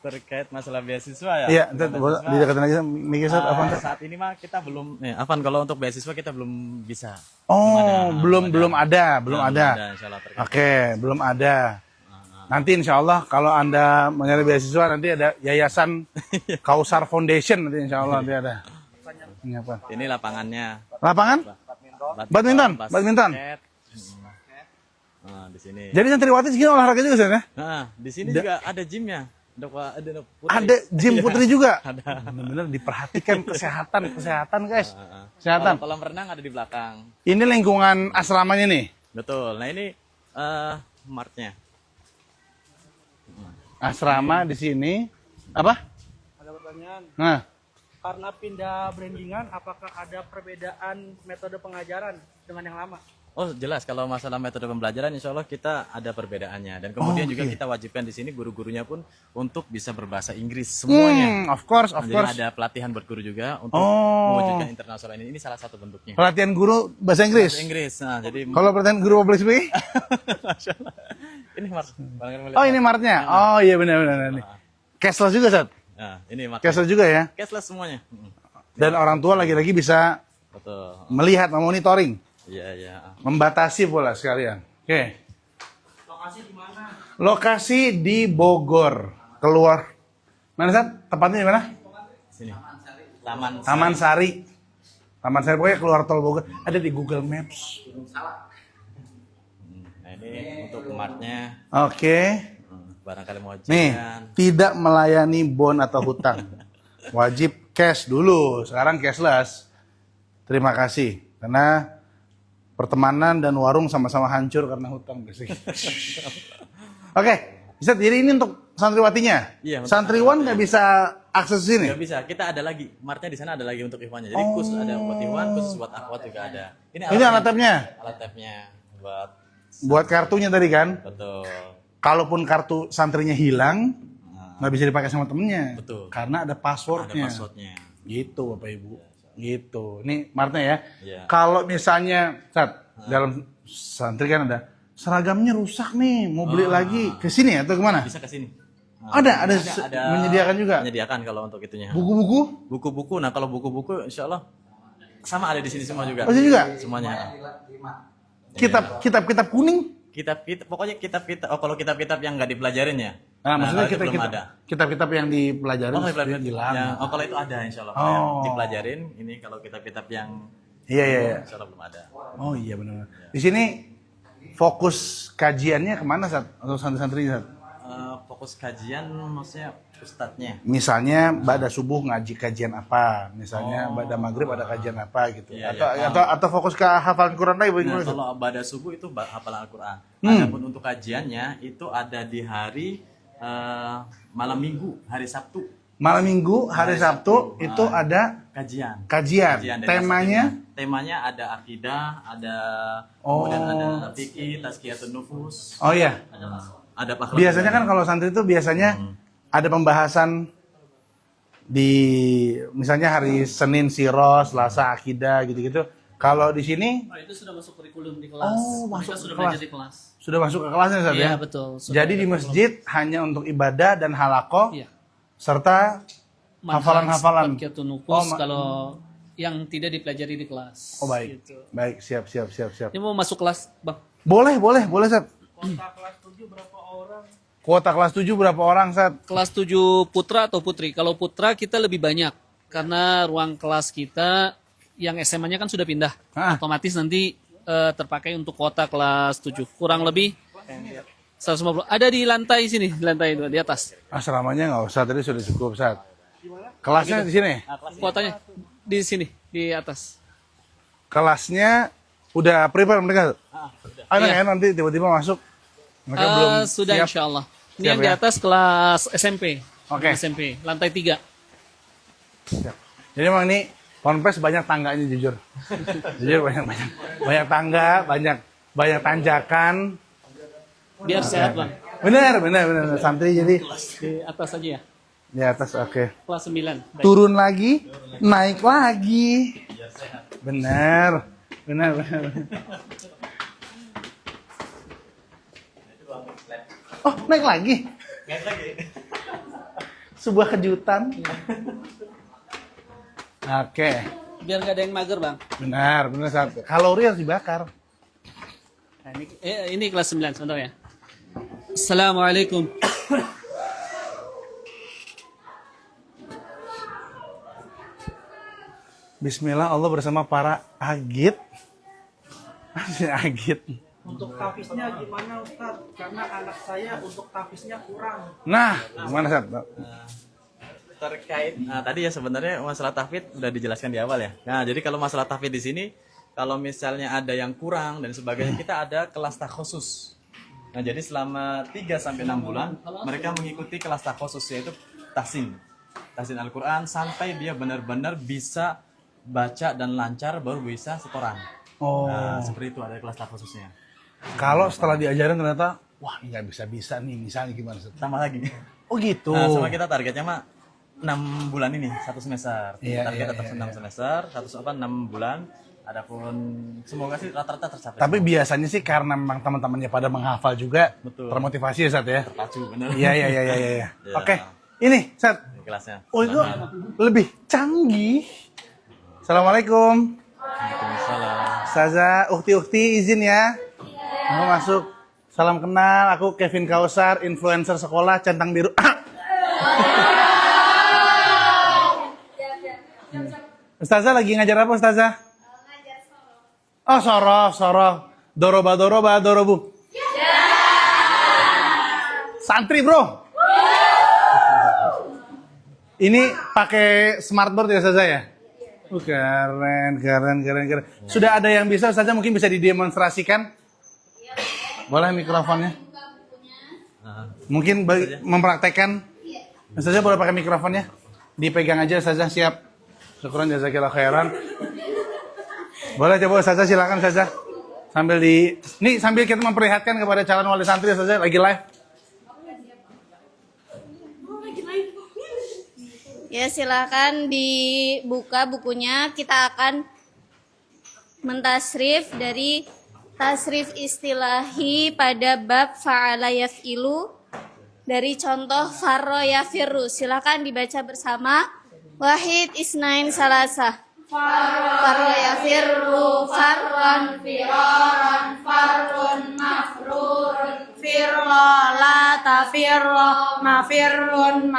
Speaker 6: Terkait masalah beasiswa ya.
Speaker 1: Iya, Ustaz, boleh didekatin lagi mikir Ustaz apa Ustaz?
Speaker 6: Saat ini mah kita belum Afan, kalau untuk beasiswa kita belum bisa.
Speaker 1: Oh, belum ada.
Speaker 6: Insya Allah terkait.
Speaker 1: Oke, belum ada. Nanti insya Allah kalau Anda mencari beasiswa nanti ada Yayasan Kausar Foundation nanti insya Allah nanti ada. Ini apa?
Speaker 6: Ini lapangannya.
Speaker 1: Lapangan? Badminton.
Speaker 6: basket. Nah, di sini.
Speaker 1: Jadi santriwati segini olahraga juga Ustaz ya?
Speaker 6: Nah, di sini juga ada gymnya. Ada putri.
Speaker 1: Ada gym putri juga.
Speaker 6: Ada.
Speaker 1: Benar-benar diperhatikan kesehatan guys. Kesehatan.
Speaker 6: Kolam renang ada di belakang.
Speaker 1: Ini lingkungan asramanya nih.
Speaker 6: Betul. Nah, ini martnya.
Speaker 1: Asrama di sini. Apa?
Speaker 4: Ada pertanyaan.
Speaker 1: Nah,
Speaker 4: Karena pindah brandingan, apakah ada perbedaan metode pengajaran dengan yang lama?
Speaker 6: Oh jelas, kalau masalah metode pembelajaran insya Allah kita ada perbedaannya. Dan kemudian juga kita wajibkan di sini guru-gurunya pun untuk bisa berbahasa Inggris semuanya.
Speaker 1: of course,
Speaker 6: Nah,
Speaker 1: of
Speaker 6: jadi
Speaker 1: course.
Speaker 6: ada pelatihan buat guru juga untuk mewujudkan internasional ini. Ini salah satu bentuknya.
Speaker 1: Pelatihan guru bahasa Inggris.
Speaker 6: Bahasa Inggris. Nah, jadi
Speaker 1: Kalau pelatihan guru public speaking?
Speaker 6: Masya Allah. Ini Mars.
Speaker 1: Oh, ini Martnya. Oh, iya benar. Cashless juga, Sat.
Speaker 6: Nah, ini Mars.
Speaker 1: Cashless juga ya.
Speaker 6: Cashless semuanya.
Speaker 1: Dan orang tua lagi-lagi bisa
Speaker 6: Betul.
Speaker 1: melihat, memonitoring,
Speaker 6: Iya.
Speaker 1: membatasi pula sekalian. Oke.
Speaker 4: Lokasi di mana?
Speaker 1: Lokasi di Bogor. Keluar. Mana, Sat? Tepatnya di mana?
Speaker 6: Sini. Taman.
Speaker 1: Taman Sari. Taman Sari, pokoknya keluar tol Bogor. Ada di Google Maps.
Speaker 6: Nah, ini untuk martnya.
Speaker 1: Oke.
Speaker 6: Barangkali mau
Speaker 1: Nih,
Speaker 6: ujian.
Speaker 1: tidak melayani bon atau hutang. Wajib cash dulu, sekarang cashless. Terima kasih, karena pertemanan dan warung sama-sama hancur karena hutang. Oke, bisa. Jadi ini untuk santriwatinya.
Speaker 6: Iya, untuk
Speaker 1: Santriwan nggak bisa akses sini.
Speaker 6: Nggak bisa, kita ada lagi. Martnya di sana ada lagi untuk ikhwannya. Jadi khusus ada buat ikhwan, khusus buat akhwat juga ada.
Speaker 1: Ini alat tabnya.
Speaker 6: Alat tabnya buat
Speaker 1: Buat kartunya tadi kan.
Speaker 6: betul.
Speaker 1: Kalaupun kartu santrinya hilang, nggak bisa dipakai sama temennya.
Speaker 6: Betul.
Speaker 1: Karena ada
Speaker 6: Ada
Speaker 1: passwordnya.
Speaker 6: passwordnya.
Speaker 1: Gitu Bapak Ibu. Gitu. Ini Martnya ya.
Speaker 6: Iya.
Speaker 1: Kalau misalnya dalam santri kan ada seragamnya rusak nih, mau beli lagi. Ke sini atau kemana?
Speaker 6: Bisa ke sini.
Speaker 1: Ada menyediakan juga.
Speaker 6: Menyediakan kalau untuk itunya.
Speaker 1: Buku-buku?
Speaker 6: Buku-buku, nah kalau buku-buku insya Allah sama ada di sini semua juga.
Speaker 1: Oh, sini juga?
Speaker 6: Semuanya.
Speaker 1: Kitab-kitab kuning?
Speaker 6: Kitab-kitab, pokoknya kitab-kitab. Oh kalau kitab-kitab yang nggak dipelajarin ya?
Speaker 1: Nah, maksudnya
Speaker 6: kalau itu belum ada.
Speaker 1: kitab-kitab yang dipelajarin
Speaker 6: Oh,
Speaker 1: seperti
Speaker 6: dipelajarin.
Speaker 1: hilang.
Speaker 6: Ya, oh kalau itu ada insya Allah.
Speaker 1: Oh.
Speaker 6: Yang dipelajarin, ini kalau kitab-kitab yang
Speaker 1: Iya.
Speaker 6: insya Allah belum ada.
Speaker 1: Oh iya benar. Di sini fokus kajiannya kemana Sat? Atau santri-santri Sat?
Speaker 6: Fokus kajian maksudnya ustadznya.
Speaker 1: Misalnya pada subuh ngaji kajian apa, misalnya pada maghrib ada kajian apa gitu,
Speaker 6: Iya,
Speaker 1: atau fokus ke hafalan Quran lagi
Speaker 6: Nah,
Speaker 1: bagaimana?
Speaker 6: kalau pada subuh itu hafalan Al-Quran. Adapun untuk kajiannya itu ada di hari malam minggu, hari Sabtu.
Speaker 1: Malam minggu, hari Sabtu itu ada
Speaker 6: Kajian.
Speaker 1: kajian.
Speaker 6: dari
Speaker 1: Temanya
Speaker 6: asal temanya ada akidah, ada kemudian ada fikih, tazkiyatun nufus,
Speaker 1: oh iya.
Speaker 6: ada akhlak.
Speaker 1: Biasanya kan kalau santri itu biasanya ada pembahasan di misalnya hari Senin sirah, Selasa akidah gitu-gitu. Kalau di sini
Speaker 2: Oh, itu sudah masuk kurikulum di kelas.
Speaker 1: Oh,
Speaker 2: Mereka
Speaker 1: masuk
Speaker 2: sudah
Speaker 1: kelas.
Speaker 2: belajar di kelas.
Speaker 1: sudah masuk ke kelasnya Sat,
Speaker 2: Iya,
Speaker 1: ya?
Speaker 2: betul. Sudah
Speaker 1: Jadi
Speaker 2: ada
Speaker 1: di masjid hanya untuk ibadah dan halakoh
Speaker 2: Iya.
Speaker 1: serta hafalan-hafalan.
Speaker 2: Tazkiyatun nufus
Speaker 1: Oh,
Speaker 2: kalau yang tidak dipelajari di kelas.
Speaker 1: Oh baik,
Speaker 2: Gitu.
Speaker 1: baik, siap.
Speaker 2: Ini mau masuk kelas, Bang.
Speaker 1: Boleh Sat.
Speaker 4: Kota kelas 7 berapa orang?
Speaker 1: Kuota kelas 7 berapa orang Sat?
Speaker 2: Kelas 7 putra atau putri? Kalau putra kita lebih banyak karena ruang kelas kita yang SMA-nya kan sudah pindah.
Speaker 1: Ah.
Speaker 2: Otomatis nanti terpakai untuk kuota kelas 7. Kurang lebih 150. Ada di lantai sini, di lantai itu di atas.
Speaker 1: Asramanya nggak usah, tadi sudah cukup Sat. Kelasnya di sini.
Speaker 2: Kuotanya di sini, di atas.
Speaker 1: Kelasnya udah prepare mereka. Ada
Speaker 2: Iya.
Speaker 1: ya nanti tiba-tiba masuk. Mereka belum
Speaker 2: Sudah
Speaker 1: siap.
Speaker 2: insya Allah. Ini
Speaker 1: Siap
Speaker 2: yang di
Speaker 1: ya?
Speaker 2: atas kelas SMP.
Speaker 1: Oke.
Speaker 2: SMP, lantai 3.
Speaker 1: Siap. Jadi emang ini ponpes banyak tangganya jujur. Jujur banyak tangga, banyak tanjakan.
Speaker 2: Biar sehat, Bang.
Speaker 1: Benar. Santri jadi
Speaker 2: Di atas aja ya.
Speaker 1: di atas oke.
Speaker 2: Kelas 9. Baik.
Speaker 1: Turun lagi, naik lagi. Benar. Oh, naik lagi. Sebuah kejutan. Oke,
Speaker 2: Biar nggak ada yang mager, Bang.
Speaker 1: benar Sat. Kalori harus dibakar.
Speaker 2: Nah, ini kelas 9, sebentar ya. Assalamualaikum.
Speaker 1: Bismillah, Allah bersama para agit. Agit.
Speaker 4: Untuk tafisnya gimana Ustaz? Karena anak saya untuk tafisnya kurang.
Speaker 1: Nah, gimana Sat?
Speaker 6: Terkait tadi ya sebenarnya masalah tahfidz udah dijelaskan di awal ya. Nah, jadi kalau masalah tahfidz di sini kalau misalnya ada yang kurang dan sebagainya kita ada kelas khusus. Nah, jadi selama 3 sampai 6 bulan mereka mengikuti kelas khusus yaitu tahsin. Tahsin Al-Qur'an sampai dia benar-benar bisa baca dan lancar baru bisa setoran.
Speaker 1: Oh.
Speaker 6: Nah, seperti itu ada kelas khususnya.
Speaker 1: Kalau setelah diajarin ternyata, wah ini nggak bisa-bisa nih, misalnya gimana Ustaz?
Speaker 6: Tambah lagi.
Speaker 1: Oh gitu.
Speaker 6: Nah, sama kita targetnya mah 6 bulan ini, 1 semester.
Speaker 1: Iya,
Speaker 6: Target
Speaker 1: iya,
Speaker 6: tetap 6 semester, 6 bulan. Adapun semoga sih rata-rata tercapai.
Speaker 1: Tapi biasanya sih karena memang teman-temannya pada menghafal juga,
Speaker 6: Betul.
Speaker 1: termotivasi ya Ustaz ya?
Speaker 6: Pacu bener.
Speaker 1: Iya.
Speaker 6: Ya.
Speaker 1: Oke, ini Ustaz.
Speaker 6: Ini kelasnya.
Speaker 1: Oh itu lebih canggih. Assalamualaikum.
Speaker 6: Waalaikumsalam.
Speaker 1: Ustazah, ukti izin ya. Mau masuk. Salam kenal, aku Kevin Kausar, influencer sekolah centang biru. Ustazah lagi ngajar apa Ustazah? Ngajar sorof. Oh sorof. Doroba dorobu. Santri bro. Ini pakai smartboard ya Ustazah ya? Keren. Sudah ada yang bisa Ustazah mungkin bisa didemonstrasikan? Boleh mikrofonnya? Mungkin mempraktekkan? Ustazah boleh pakai mikrofonnya? Dipegang aja Ustazah, siap. Syukuran jazakillah khairan. Boleh coba Ustazah, silakan Ustazah. Sambil kita memperlihatkan kepada calon wali santri Ustazah lagi live.
Speaker 8: Ya silakan dibuka bukunya. Kita akan mentasrif dari tasrif istilahi pada bab fa'ala yaf'ilu dari contoh farro yafirru. Silakan dibaca bersama. Wahid isnain salasa. Farro yafirru farron firoron farrun mafrurun firro la tafirro mafirrun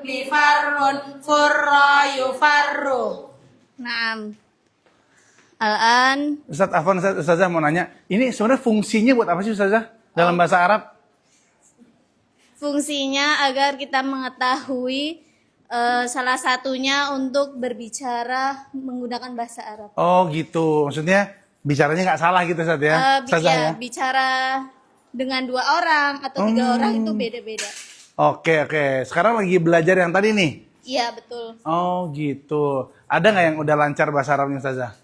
Speaker 8: lifarrun furro yufarru. Naam. Al-an.
Speaker 1: Ustaz Afwan, Ustazah mau nanya, ini sebenarnya fungsinya buat apa sih Ustazah dalam bahasa Arab?
Speaker 8: Fungsinya agar kita mengetahui salah satunya untuk berbicara menggunakan bahasa Arab.
Speaker 1: Oh gitu, maksudnya bicaranya nggak salah gitu Ustaz ya? Ustazah ya?
Speaker 8: Bicara dengan 2 orang atau 3 orang itu beda-beda.
Speaker 1: Oke. Sekarang lagi belajar yang tadi nih?
Speaker 8: Iya betul.
Speaker 1: Oh gitu. Ada nggak yang udah lancar bahasa Arabnya Ustazah?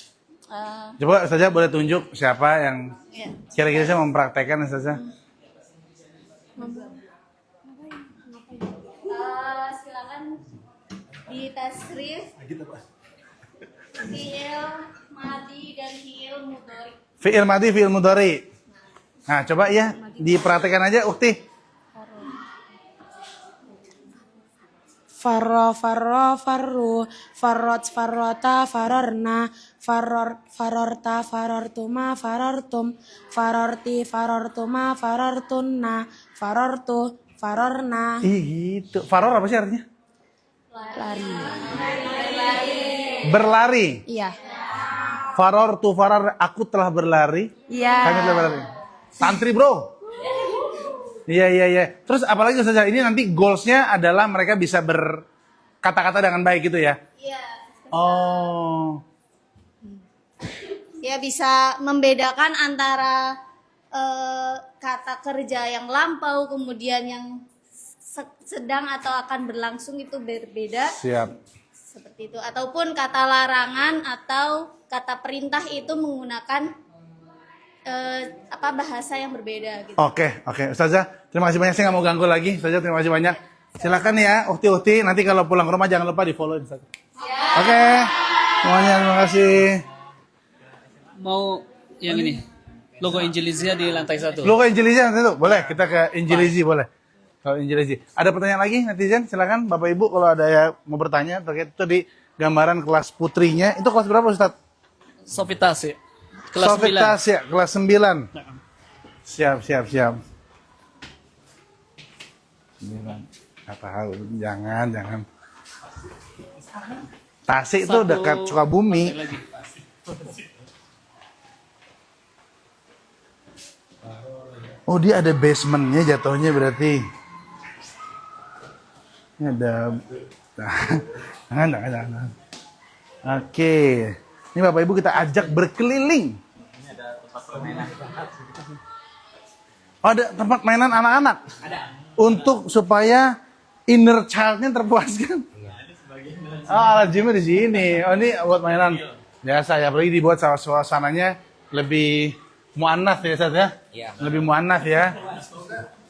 Speaker 1: Coba Ustazah boleh tunjuk siapa yang kira-kira saya mempraktekkan Ustazah?
Speaker 8: Silakan di tasrif fi'il madi dan fi'il mudhari.
Speaker 1: Fi'il madi, fi'il mudhari. Nah coba ya diperhatikan aja Ukti.
Speaker 9: Farro, farru, farrot, farrota, farorna, farorta, farortuma, farortum, farorti, farortuma, farortunna, farortu, farorna.
Speaker 1: Ih gitu. Faror apa sih artinya?
Speaker 9: Lari.
Speaker 1: Berlari.
Speaker 9: Iya.
Speaker 1: Faror tu faror, aku telah berlari.
Speaker 9: Iya.
Speaker 1: Kami telah berlari. Santri bro. Iya. Terus apalagi Ustazah, ini nanti goalsnya adalah mereka bisa berkata-kata dengan baik gitu ya?
Speaker 8: Iya.
Speaker 1: Oh.
Speaker 8: Ya bisa membedakan antara kata kerja yang lampau kemudian yang sedang atau akan berlangsung itu berbeda.
Speaker 1: Siap.
Speaker 8: Seperti itu. Ataupun kata larangan atau kata perintah itu menggunakan bahasa yang berbeda gitu.
Speaker 1: Oke. Ustazah, terima kasih banyak. Saya nggak mau ganggu lagi. Ustazah, terima kasih banyak. Silakan ya, Ukti. Nanti kalau pulang ke rumah jangan lupa di-follow Ustazah. Oke. Semuanya terima kasih.
Speaker 2: Mau yang ini logo Injilizia di lantai 1.
Speaker 1: Logo Injilizia nanti tuh. Boleh, kita ke Injilizi boleh. Kalau Injilizi. Ada pertanyaan lagi netizen? Silakan Bapak Ibu kalau ada yang mau bertanya terkait itu di gambaran kelas putrinya. Itu kelas berapa Ustaz?
Speaker 2: Sofitasi. Kelas 9.
Speaker 1: Sofitas ya, kelas 9. Siap. 9. Apa hal? Jangan. Tasik itu dekat Sukabumi.
Speaker 2: Lagi.
Speaker 1: Oh, dia ada basementnya jatuhnya berarti. Ini ada. Jangan. Oke. Ini Bapak Ibu kita ajak berkeliling. Oh, ada tempat mainan anak-anak?
Speaker 5: Ada.
Speaker 1: Untuk supaya inner child-nya terpuaskan. Oh, alat gymnya di sini. Oh, ini buat mainan biasa ya. Apalagi dibuat suasananya lebih muannats ya, Ustaz ya?
Speaker 5: Iya.
Speaker 1: Lebih muannats ya.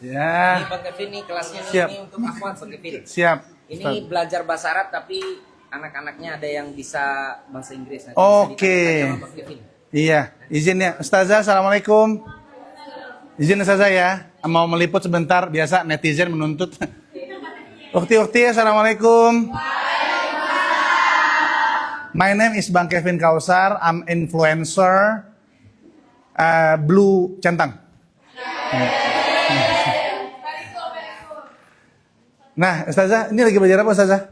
Speaker 1: Ya.
Speaker 5: Ini Bang Kevin nih kelasnya
Speaker 1: Siap.
Speaker 5: ini untuk Afwan Bang Kevin.
Speaker 1: Siap.
Speaker 5: Ini
Speaker 1: Ustaz.
Speaker 5: belajar bahasa Arab tapi anak-anaknya ada yang bisa bahasa Inggris nanti.
Speaker 1: Oke.
Speaker 5: Bisa ditanya sama Bang Kevin.
Speaker 1: Iya, izin ya. Ustazah, Assalamualaikum. Izin Ustazah ya. Mau meliput sebentar, biasa netizen menuntut. Ukti-ukti, Assalamualaikum. My name is Bang Kevin Kausar. I'm influencer Blue Centang. Nah, Ustazah, ini lagi belajar apa Ustazah?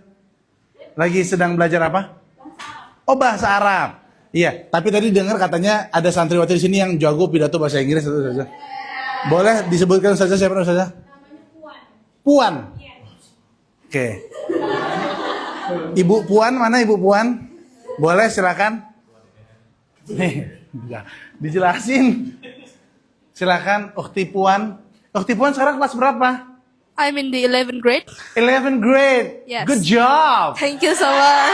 Speaker 1: Lagi sedang belajar apa? Oh, bahasa Arab. Iya, tapi tadi dengar katanya ada santriwati di sini yang jago pidato bahasa Inggris itu Ustazah. Boleh disebutkan Ustazah siapa Ustazah? Puan. Oke. Ibu Puan, mana Ibu Puan? Boleh silakan. Nih, dijelasin. Silakan Ukti Puan. Ukti Puan sekarang kelas berapa?
Speaker 10: I'm in the 11th grade.
Speaker 1: 11th grade.
Speaker 10: Yes.
Speaker 1: Good job.
Speaker 10: Thank you so much.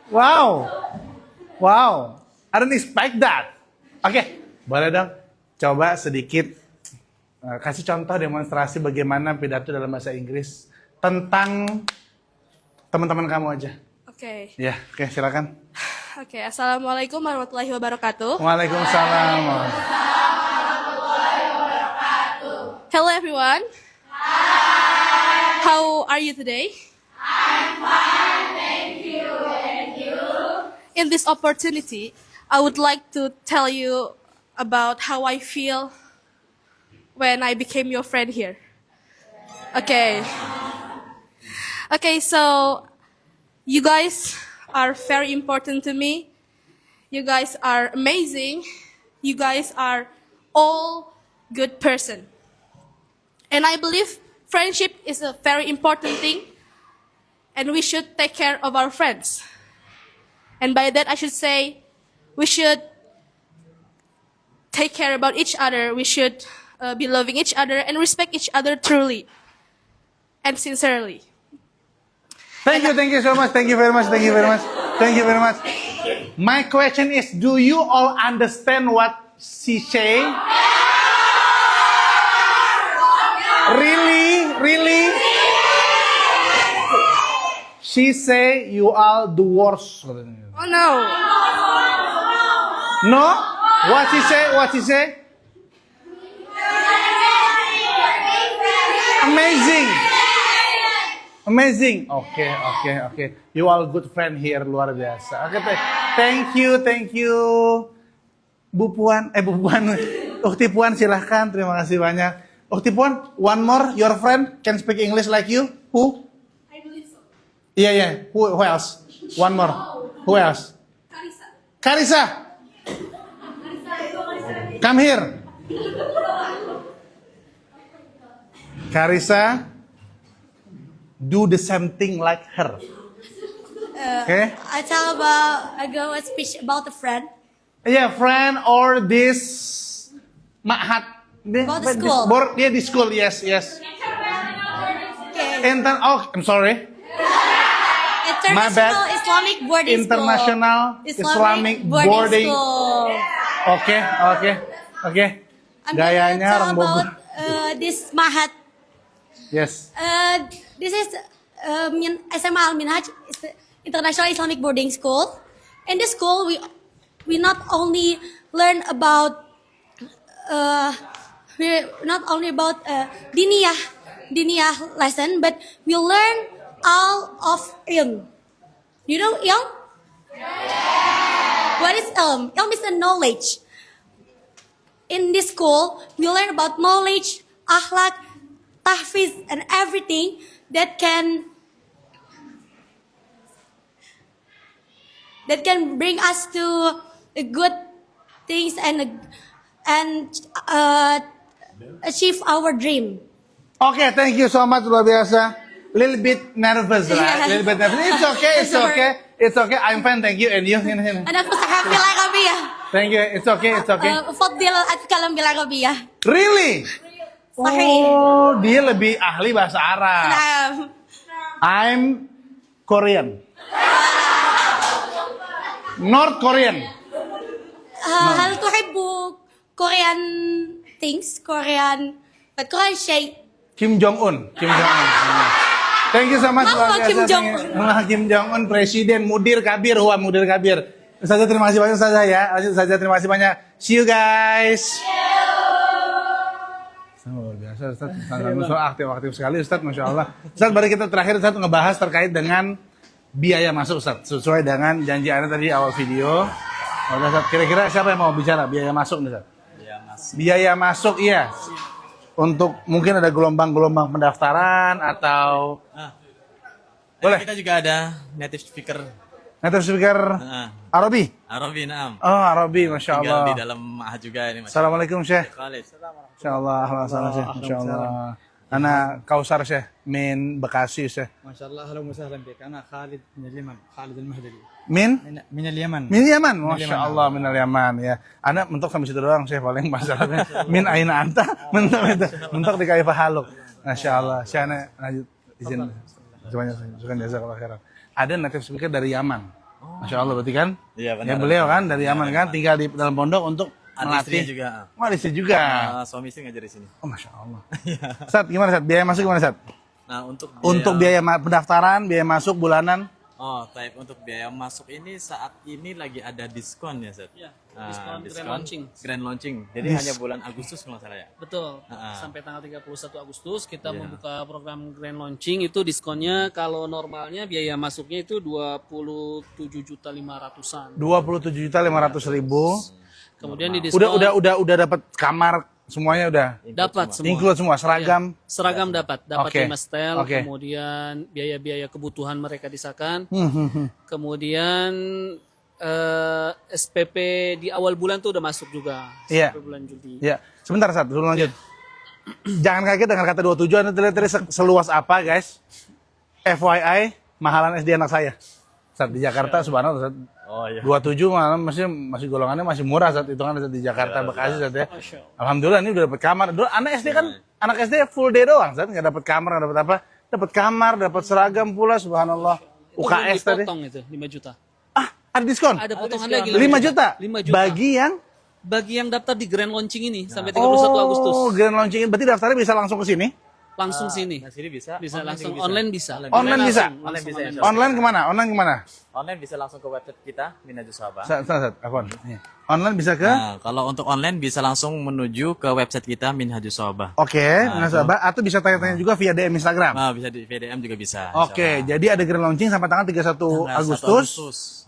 Speaker 1: Wow. Wow. I didn't expect that. Oke, boleh dong coba sedikit kasih contoh demonstrasi bagaimana pidato dalam bahasa Inggris tentang teman-teman kamu aja.
Speaker 10: Okay.
Speaker 1: Ya, oke, silakan.
Speaker 10: Okay. Assalamualaikum warahmatullahi wabarakatuh.
Speaker 1: Waalaikumsalam.
Speaker 10: Hello everyone. Hi. How are you today? I'm fine, thank you. And you? In this opportunity, I would like to tell you about how I feel when I became your friend here. Okay. Okay, so you guys are very important to me. You guys are amazing. You guys are all good person. And I believe friendship is a very important thing, and we should take care of our friends. And by that I should say, we should take care about each other. We should be loving each other and respect each other truly and sincerely.
Speaker 1: Thank you so much. Thank you very much. Thank you very much. Thank you very much. My question is, do you all understand what she say? Really? Really? She say you are the worst.
Speaker 10: Oh no.
Speaker 1: No? What she say? What she say? Amazing. Amazing. Okay. You all good friend here, luar biasa. Oke, thank you. Bu Puan, Ukti Puan silahkan, terima kasih banyak. Ukti Puan, one more, your friend can speak English like you? Who?
Speaker 10: I believe so.
Speaker 1: Yeah. Who else? One more. Who else? Karisa. Come here. Karisa, do the same thing like her. Okay?
Speaker 8: I go a speech about a friend.
Speaker 1: Yeah, friend or this ma'had.
Speaker 8: About the school.
Speaker 1: The school, yes.
Speaker 8: Okay.
Speaker 1: I'm sorry.
Speaker 8: International Islamic boarding
Speaker 1: International
Speaker 8: school.
Speaker 1: Islamic boarding.
Speaker 8: School.
Speaker 1: Oke.
Speaker 8: I'm
Speaker 1: Gayanya
Speaker 8: gonna
Speaker 1: orang
Speaker 8: tell
Speaker 1: Bogor.
Speaker 8: about this Mahat.
Speaker 1: Yes.
Speaker 8: This is SMA Al Minhaj, International Islamic Boarding School. In this school, we not only learn about diniyah lesson, but we learn all of ilm. You know ilm? What is ilm? Ilm is the knowledge. In this school, we learn about knowledge, akhlak, tahfiz, and everything that can bring us to good things and achieve our dream.
Speaker 1: Oke, thank you so much, luar biasa. little bit nervous, right? Little bit nervous. It's okay, it's okay. It's okay. I'm fine, thank you. And you? Sini.
Speaker 9: أنا فصحى في العربية.
Speaker 1: Thank you. It's okay, it's okay.
Speaker 9: أفضل أتكلم بالعربية.
Speaker 1: Really?
Speaker 9: صحيح.
Speaker 1: Oh, dia lebih ahli bahasa Arab.
Speaker 9: نعم.
Speaker 1: I'm Korean. North Korean.
Speaker 9: هل تحب Korean things? Korean شيء.
Speaker 1: Kim Jong Un. Thank you so much.
Speaker 9: Kenapa Kim Jong Un?
Speaker 1: Kim Jong Un, Presiden, Mudir Kabir, Mudir Kabir. Ustazah terima kasih banyak Ustazah ya. Ustazah terima kasih banyak. See you guys. Luar biasa Ustaz. Aktif sekali Ustaz, Masya Allah. Ustaz, baru kita terakhir Ustaz ngebahas terkait dengan biaya masuk Ustaz. Sesuai dengan janji Anda tadi awal video. Ustaz, kira-kira siapa yang mau bicara biaya masuk nih Ustaz? Biaya masuk iya. Untuk mungkin ada gelombang-gelombang pendaftaran atau boleh.
Speaker 6: Kita juga ada native speaker.
Speaker 1: Native speaker Arabi.
Speaker 6: Arabi, naam.
Speaker 1: Oh, Arabi, Masya
Speaker 6: Tinggal
Speaker 1: Allah.
Speaker 6: di dalam ma'had juga ini.
Speaker 1: Assalamualaikum Syekh.
Speaker 6: Khalid.
Speaker 1: Masya Allah, Syekh. Masya Allah. Ana Kausar Syekh, min Bekasi Syekh.
Speaker 11: ما شاء الله اهلا وسهلا بك انا خالد من اليمن خالد المهدلي
Speaker 1: Min?
Speaker 11: من اليمن
Speaker 1: Min Yaman, Masya Allah, min al-Yaman ya. Anak mentok sampai situ doang Syekh paling masalahnya. Min aina anta, mentok di Kaifa Haluk. Masya Allah, Syekh lanjut izin. Semuanya sukan jasa kalau akhirat. Ada native speaker dari Yaman. Masya Allah berarti kan?
Speaker 6: Iya benar.
Speaker 1: Ya beliau kan dari Yaman kan, tinggal di dalam pondok untuk
Speaker 6: Ada istrinya
Speaker 1: melatih.
Speaker 6: juga.
Speaker 1: Oh, ada istri juga.
Speaker 6: Suami istri ngajar di sini.
Speaker 1: Oh, Masya Allah. Sat, gimana Sat? Biaya masuk gimana Sat?
Speaker 6: Nah, untuk
Speaker 1: Biaya pendaftaran, biaya masuk bulanan.
Speaker 6: Oh, type untuk biaya masuk ini saat ini lagi ada diskon ya, Seth?
Speaker 2: Iya, diskon grand launching.
Speaker 6: Grand launching. Jadi hanya bulan Agustus kalau nggak salah ya.
Speaker 2: Betul. Sampai tanggal 31 Agustus kita membuka program grand launching. Itu diskonnya kalau normalnya biaya masuknya itu 27.500-an.
Speaker 1: 27.500.000.
Speaker 2: Kemudian di diskon
Speaker 1: Udah dapat kamar semuanya udah.
Speaker 2: dapat semua.
Speaker 1: Include semua seragam.
Speaker 2: Seragam dapat
Speaker 1: Oke.
Speaker 2: Mastel,
Speaker 1: Oke.
Speaker 2: kemudian biaya-biaya kebutuhan mereka disahkan. Kemudian SPP di awal bulan tuh udah masuk juga.
Speaker 1: Iya.
Speaker 2: SPP bulan Juli.
Speaker 1: Ya, sebentar Sat, dulu lanjut. Jangan kaget dengan kata 27, Anda lihat tadi seluas apa, guys. FYI, mahalan SD anak saya. Sat di Jakarta subhanallah Sat.
Speaker 6: Oh iya.
Speaker 1: 27 malah masih golongannya masih murah Sat, hitungan Sat di Jakarta Bekasi Sat ya. Alhamdulillah ini udah dapat kamar. Dulu anak SD kan anak SD full day doang Sat, enggak dapat kamar, enggak dapat apa. Dapat kamar, dapat seragam pula subhanallah. UKS tadi.
Speaker 2: Potong itu 5 juta.
Speaker 1: Ada diskon?
Speaker 2: Ada potongan lagi
Speaker 1: 5 juta?
Speaker 2: 5 juta.
Speaker 1: Bagi yang
Speaker 2: daftar di grand launching ini sampai 31 Agustus.
Speaker 1: Oh, grand launching. Berarti daftarnya bisa langsung ke sini?
Speaker 2: Langsung sini.
Speaker 6: Nah, sini bisa.
Speaker 2: Bisa langsung online bisa.
Speaker 1: Online bisa?
Speaker 6: Online bisa.
Speaker 1: Online kemana? Online kemana?
Speaker 6: Online bisa langsung ke website kita Minhajus Shobah.
Speaker 1: Online bisa ke?
Speaker 6: Nah, kalau untuk online bisa langsung menuju ke website kita Minhajus Shobah.
Speaker 1: Oke, atau bisa tanya-tanya juga via DM Instagram.
Speaker 6: Nah, bisa di VDM juga bisa.
Speaker 1: Oke, jadi ada grand launching sampai tanggal 31 Agustus.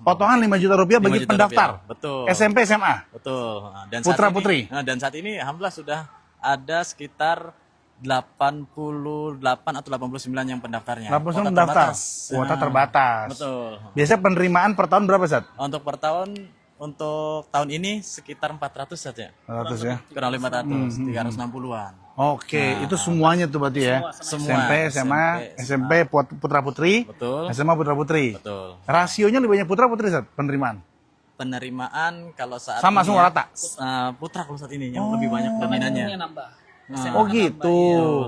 Speaker 1: Potongan 5 juta rupiah
Speaker 6: 5
Speaker 1: bagi
Speaker 6: juta
Speaker 1: pendaftar.
Speaker 6: rupiah. Betul.
Speaker 1: SMP, SMA.
Speaker 6: Betul. Nah, dan
Speaker 1: Putra
Speaker 6: saat ini,
Speaker 1: putri.
Speaker 6: dan saat ini alhamdulillah sudah ada sekitar 88 atau 89 yang pendaftarnya.
Speaker 1: 89 pendaftar. Kuota terbatas.
Speaker 6: Betul.
Speaker 1: Biasanya penerimaan per tahun berapa, Sat?
Speaker 6: Untuk per tahun, untuk tahun ini sekitar 400 saja.
Speaker 1: 400 ya.
Speaker 6: Kurang 500, 360-an.
Speaker 1: Oke, itu semuanya tuh berarti ya.
Speaker 6: Semua.
Speaker 1: SMP, SMA, SMP putra putri.
Speaker 6: Betul.
Speaker 1: SMA putra putri.
Speaker 6: Betul.
Speaker 1: Rasionya lebih banyak putra putri, Sat, penerimaan.
Speaker 6: Penerimaan kalau saat
Speaker 1: Sama
Speaker 6: ini
Speaker 1: semua
Speaker 6: ya,
Speaker 1: rata.
Speaker 6: Putra kalau saat ini yang lebih banyak dominannya.
Speaker 2: Nambah.
Speaker 1: Oh gitu.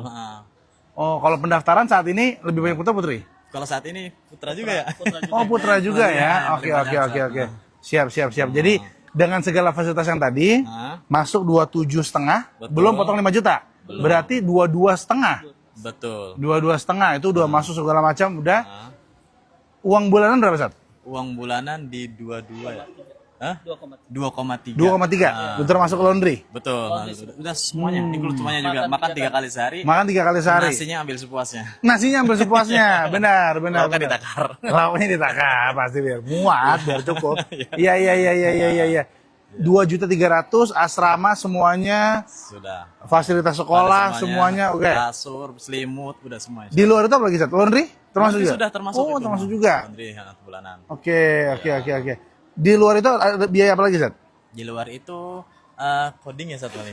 Speaker 1: Oh, kalau pendaftaran saat ini lebih banyak putra putri?
Speaker 6: Kalau saat ini putra juga ya.
Speaker 1: Oh, putra juga ya. Oke. Siap. Jadi dengan segala fasilitas yang tadi masuk 27,5, belum potong 5 juta. Berarti 22,5.
Speaker 6: Betul.
Speaker 1: 22,5 itu udah masuk segala macam udah. Uang bulanan berapa, Sat?
Speaker 6: Uang bulanan di 22 ya. Hah? 2,3.
Speaker 1: 2,3. Udah termasuk laundry.
Speaker 6: Betul. Udah semuanya, include semuanya juga. Makan 3 kali sehari.
Speaker 1: Makan 3 kali sehari.
Speaker 6: Nasinya ambil sepuasnya.
Speaker 1: Nasinya ambil sepuasnya. Benar.
Speaker 6: Lauknya ditakar.
Speaker 1: Lauknya ditakar pasti biar muat, biar cukup. Iya. 2.300.000 asrama semuanya.
Speaker 6: Sudah.
Speaker 1: Fasilitas sekolah semuanya oke.
Speaker 6: Kasur, selimut, udah semuanya.
Speaker 1: Di luar itu apa lagi, Sat? Laundry? Termasuk juga?
Speaker 6: Sudah termasuk.
Speaker 1: Oh, termasuk juga.
Speaker 6: Laundry bulanan.
Speaker 1: Oke. Di luar itu ada biaya apa lagi, Sat?
Speaker 6: Di luar itu coding ya satu kali.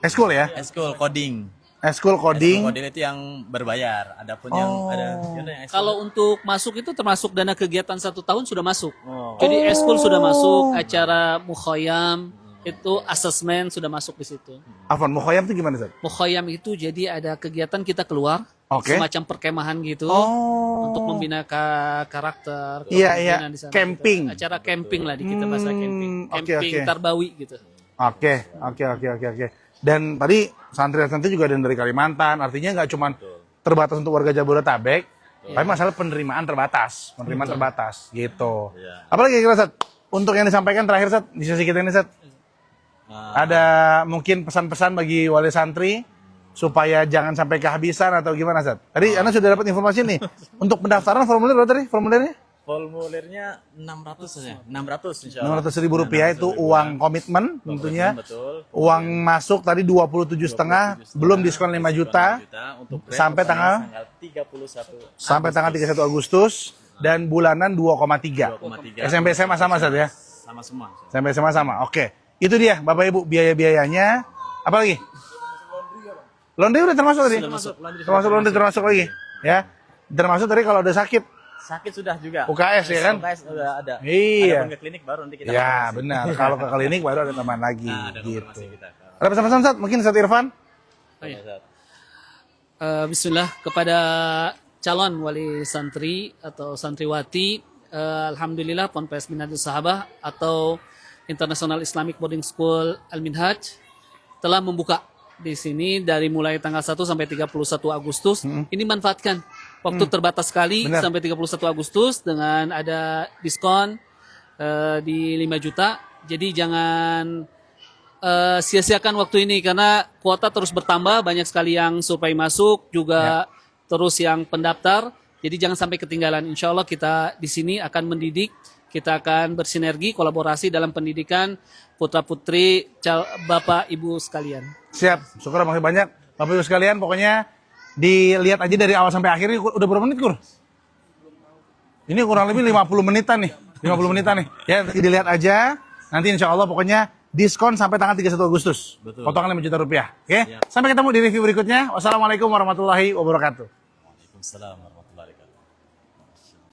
Speaker 1: Eskul ya?
Speaker 6: Eskul coding.
Speaker 1: Eskul coding.
Speaker 6: Model itu yang berbayar. Adapun yang ada yang
Speaker 2: Kalau untuk masuk itu termasuk dana kegiatan 1 tahun sudah masuk.
Speaker 6: Oh.
Speaker 2: Jadi eskul sudah masuk, acara mukhoyam itu asesmen sudah masuk di situ.
Speaker 1: Afwan, mukhoyam itu gimana, Ustaz?
Speaker 2: Mukhoyam itu jadi ada kegiatan kita keluar,
Speaker 1: Oke.
Speaker 2: semacam perkemahan gitu,
Speaker 1: Oh.
Speaker 2: untuk membina karakter.
Speaker 1: Iya, iya.
Speaker 2: kepemimpinan di sana.
Speaker 1: Camping.
Speaker 2: Acara camping lah di kita bahasa camping.
Speaker 1: Oke,
Speaker 2: Camping
Speaker 1: oke.
Speaker 2: Tarbawi gitu.
Speaker 1: Oke. Dan tadi santri-santri juga ada yang dari Kalimantan, artinya nggak cuma terbatas untuk warga Jabodetabek, tapi masalah penerimaan terbatas, gitu.
Speaker 6: Iya.
Speaker 1: Apalagi kira Sat, untuk yang disampaikan terakhir Sat, di sesi kita ini Sat, ada mungkin pesan-pesan bagi wali santri supaya jangan sampai kehabisan atau gimana Sat? Tadi Anda sudah dapat informasi nih, untuk pendaftaran formulir berapa tadi formulirnya?
Speaker 6: formulirnya 600 saja. 600 insya Allah.
Speaker 1: 600.000 rupiah itu uang komitmen tentunya.
Speaker 6: Betul.
Speaker 1: Uang masuk tadi 27,5, belum diskon 5 juta
Speaker 6: untuk
Speaker 1: sampai tanggal
Speaker 6: 31
Speaker 1: sampai tanggal 31 Agustus dan bulanan 2,3.
Speaker 6: 2,3.
Speaker 1: SMP SMA sama Sat ya?
Speaker 6: sama semua.
Speaker 1: SMP SMA sama. Oke. Itu dia Bapak Ibu biaya-biayanya. Apa lagi? Laundry udah termasuk tadi? Termasuk laundry termasuk lagi. Ya. Termasuk tadi kalau ada sakit.
Speaker 6: Sakit sudah juga.
Speaker 1: UKS ya kan?
Speaker 6: UKS sudah ada.
Speaker 1: Iya.
Speaker 6: Adapun ke klinik baru nanti kita
Speaker 1: Ya
Speaker 6: konfirmasi.
Speaker 1: benar. Kalau ke klinik baru ada tambahan lagi.
Speaker 6: Ada
Speaker 1: Gitu.
Speaker 6: konfirmasi kita.
Speaker 1: Ada pesan-pesan Sat? Mungkin Sat Irfan?
Speaker 2: Oh, iya. Bismillah kepada calon wali santri atau santriwati, alhamdulillah Ponpes Minhajul Sahabah atau International Islamic Boarding School Al-Minhaj telah membuka di sini dari mulai tanggal 1 sampai 31 Agustus. Ini manfaatkan waktu terbatas sekali.
Speaker 1: Benar.
Speaker 2: Sampai 31 Agustus dengan ada diskon di 5 juta. Jadi jangan sia-siakan waktu ini karena kuota terus bertambah, banyak sekali yang survei masuk juga terus yang pendaftar. Jadi jangan sampai ketinggalan. Insya Allah kita di sini akan mendidik, kita akan bersinergi, kolaborasi dalam pendidikan putra-putri Bapak Ibu sekalian.
Speaker 1: Siap, syukur makasih banyak. Bapak Ibu sekalian, pokoknya dilihat aja dari awal sampai akhir. Ini udah berapa menit, Kur? Ini kurang lebih 50 menitan nih. 50 menitan nih. Ya, dilihat aja. Nanti insya Allah pokoknya diskon sampai tanggal 31 Agustus.
Speaker 6: Betul.
Speaker 1: Potongan 5 juta rupiah. Oke? Sampai ketemu di review berikutnya. Wassalamualaikum warahmatullahi wabarakatuh.
Speaker 6: Waalaikumsalam.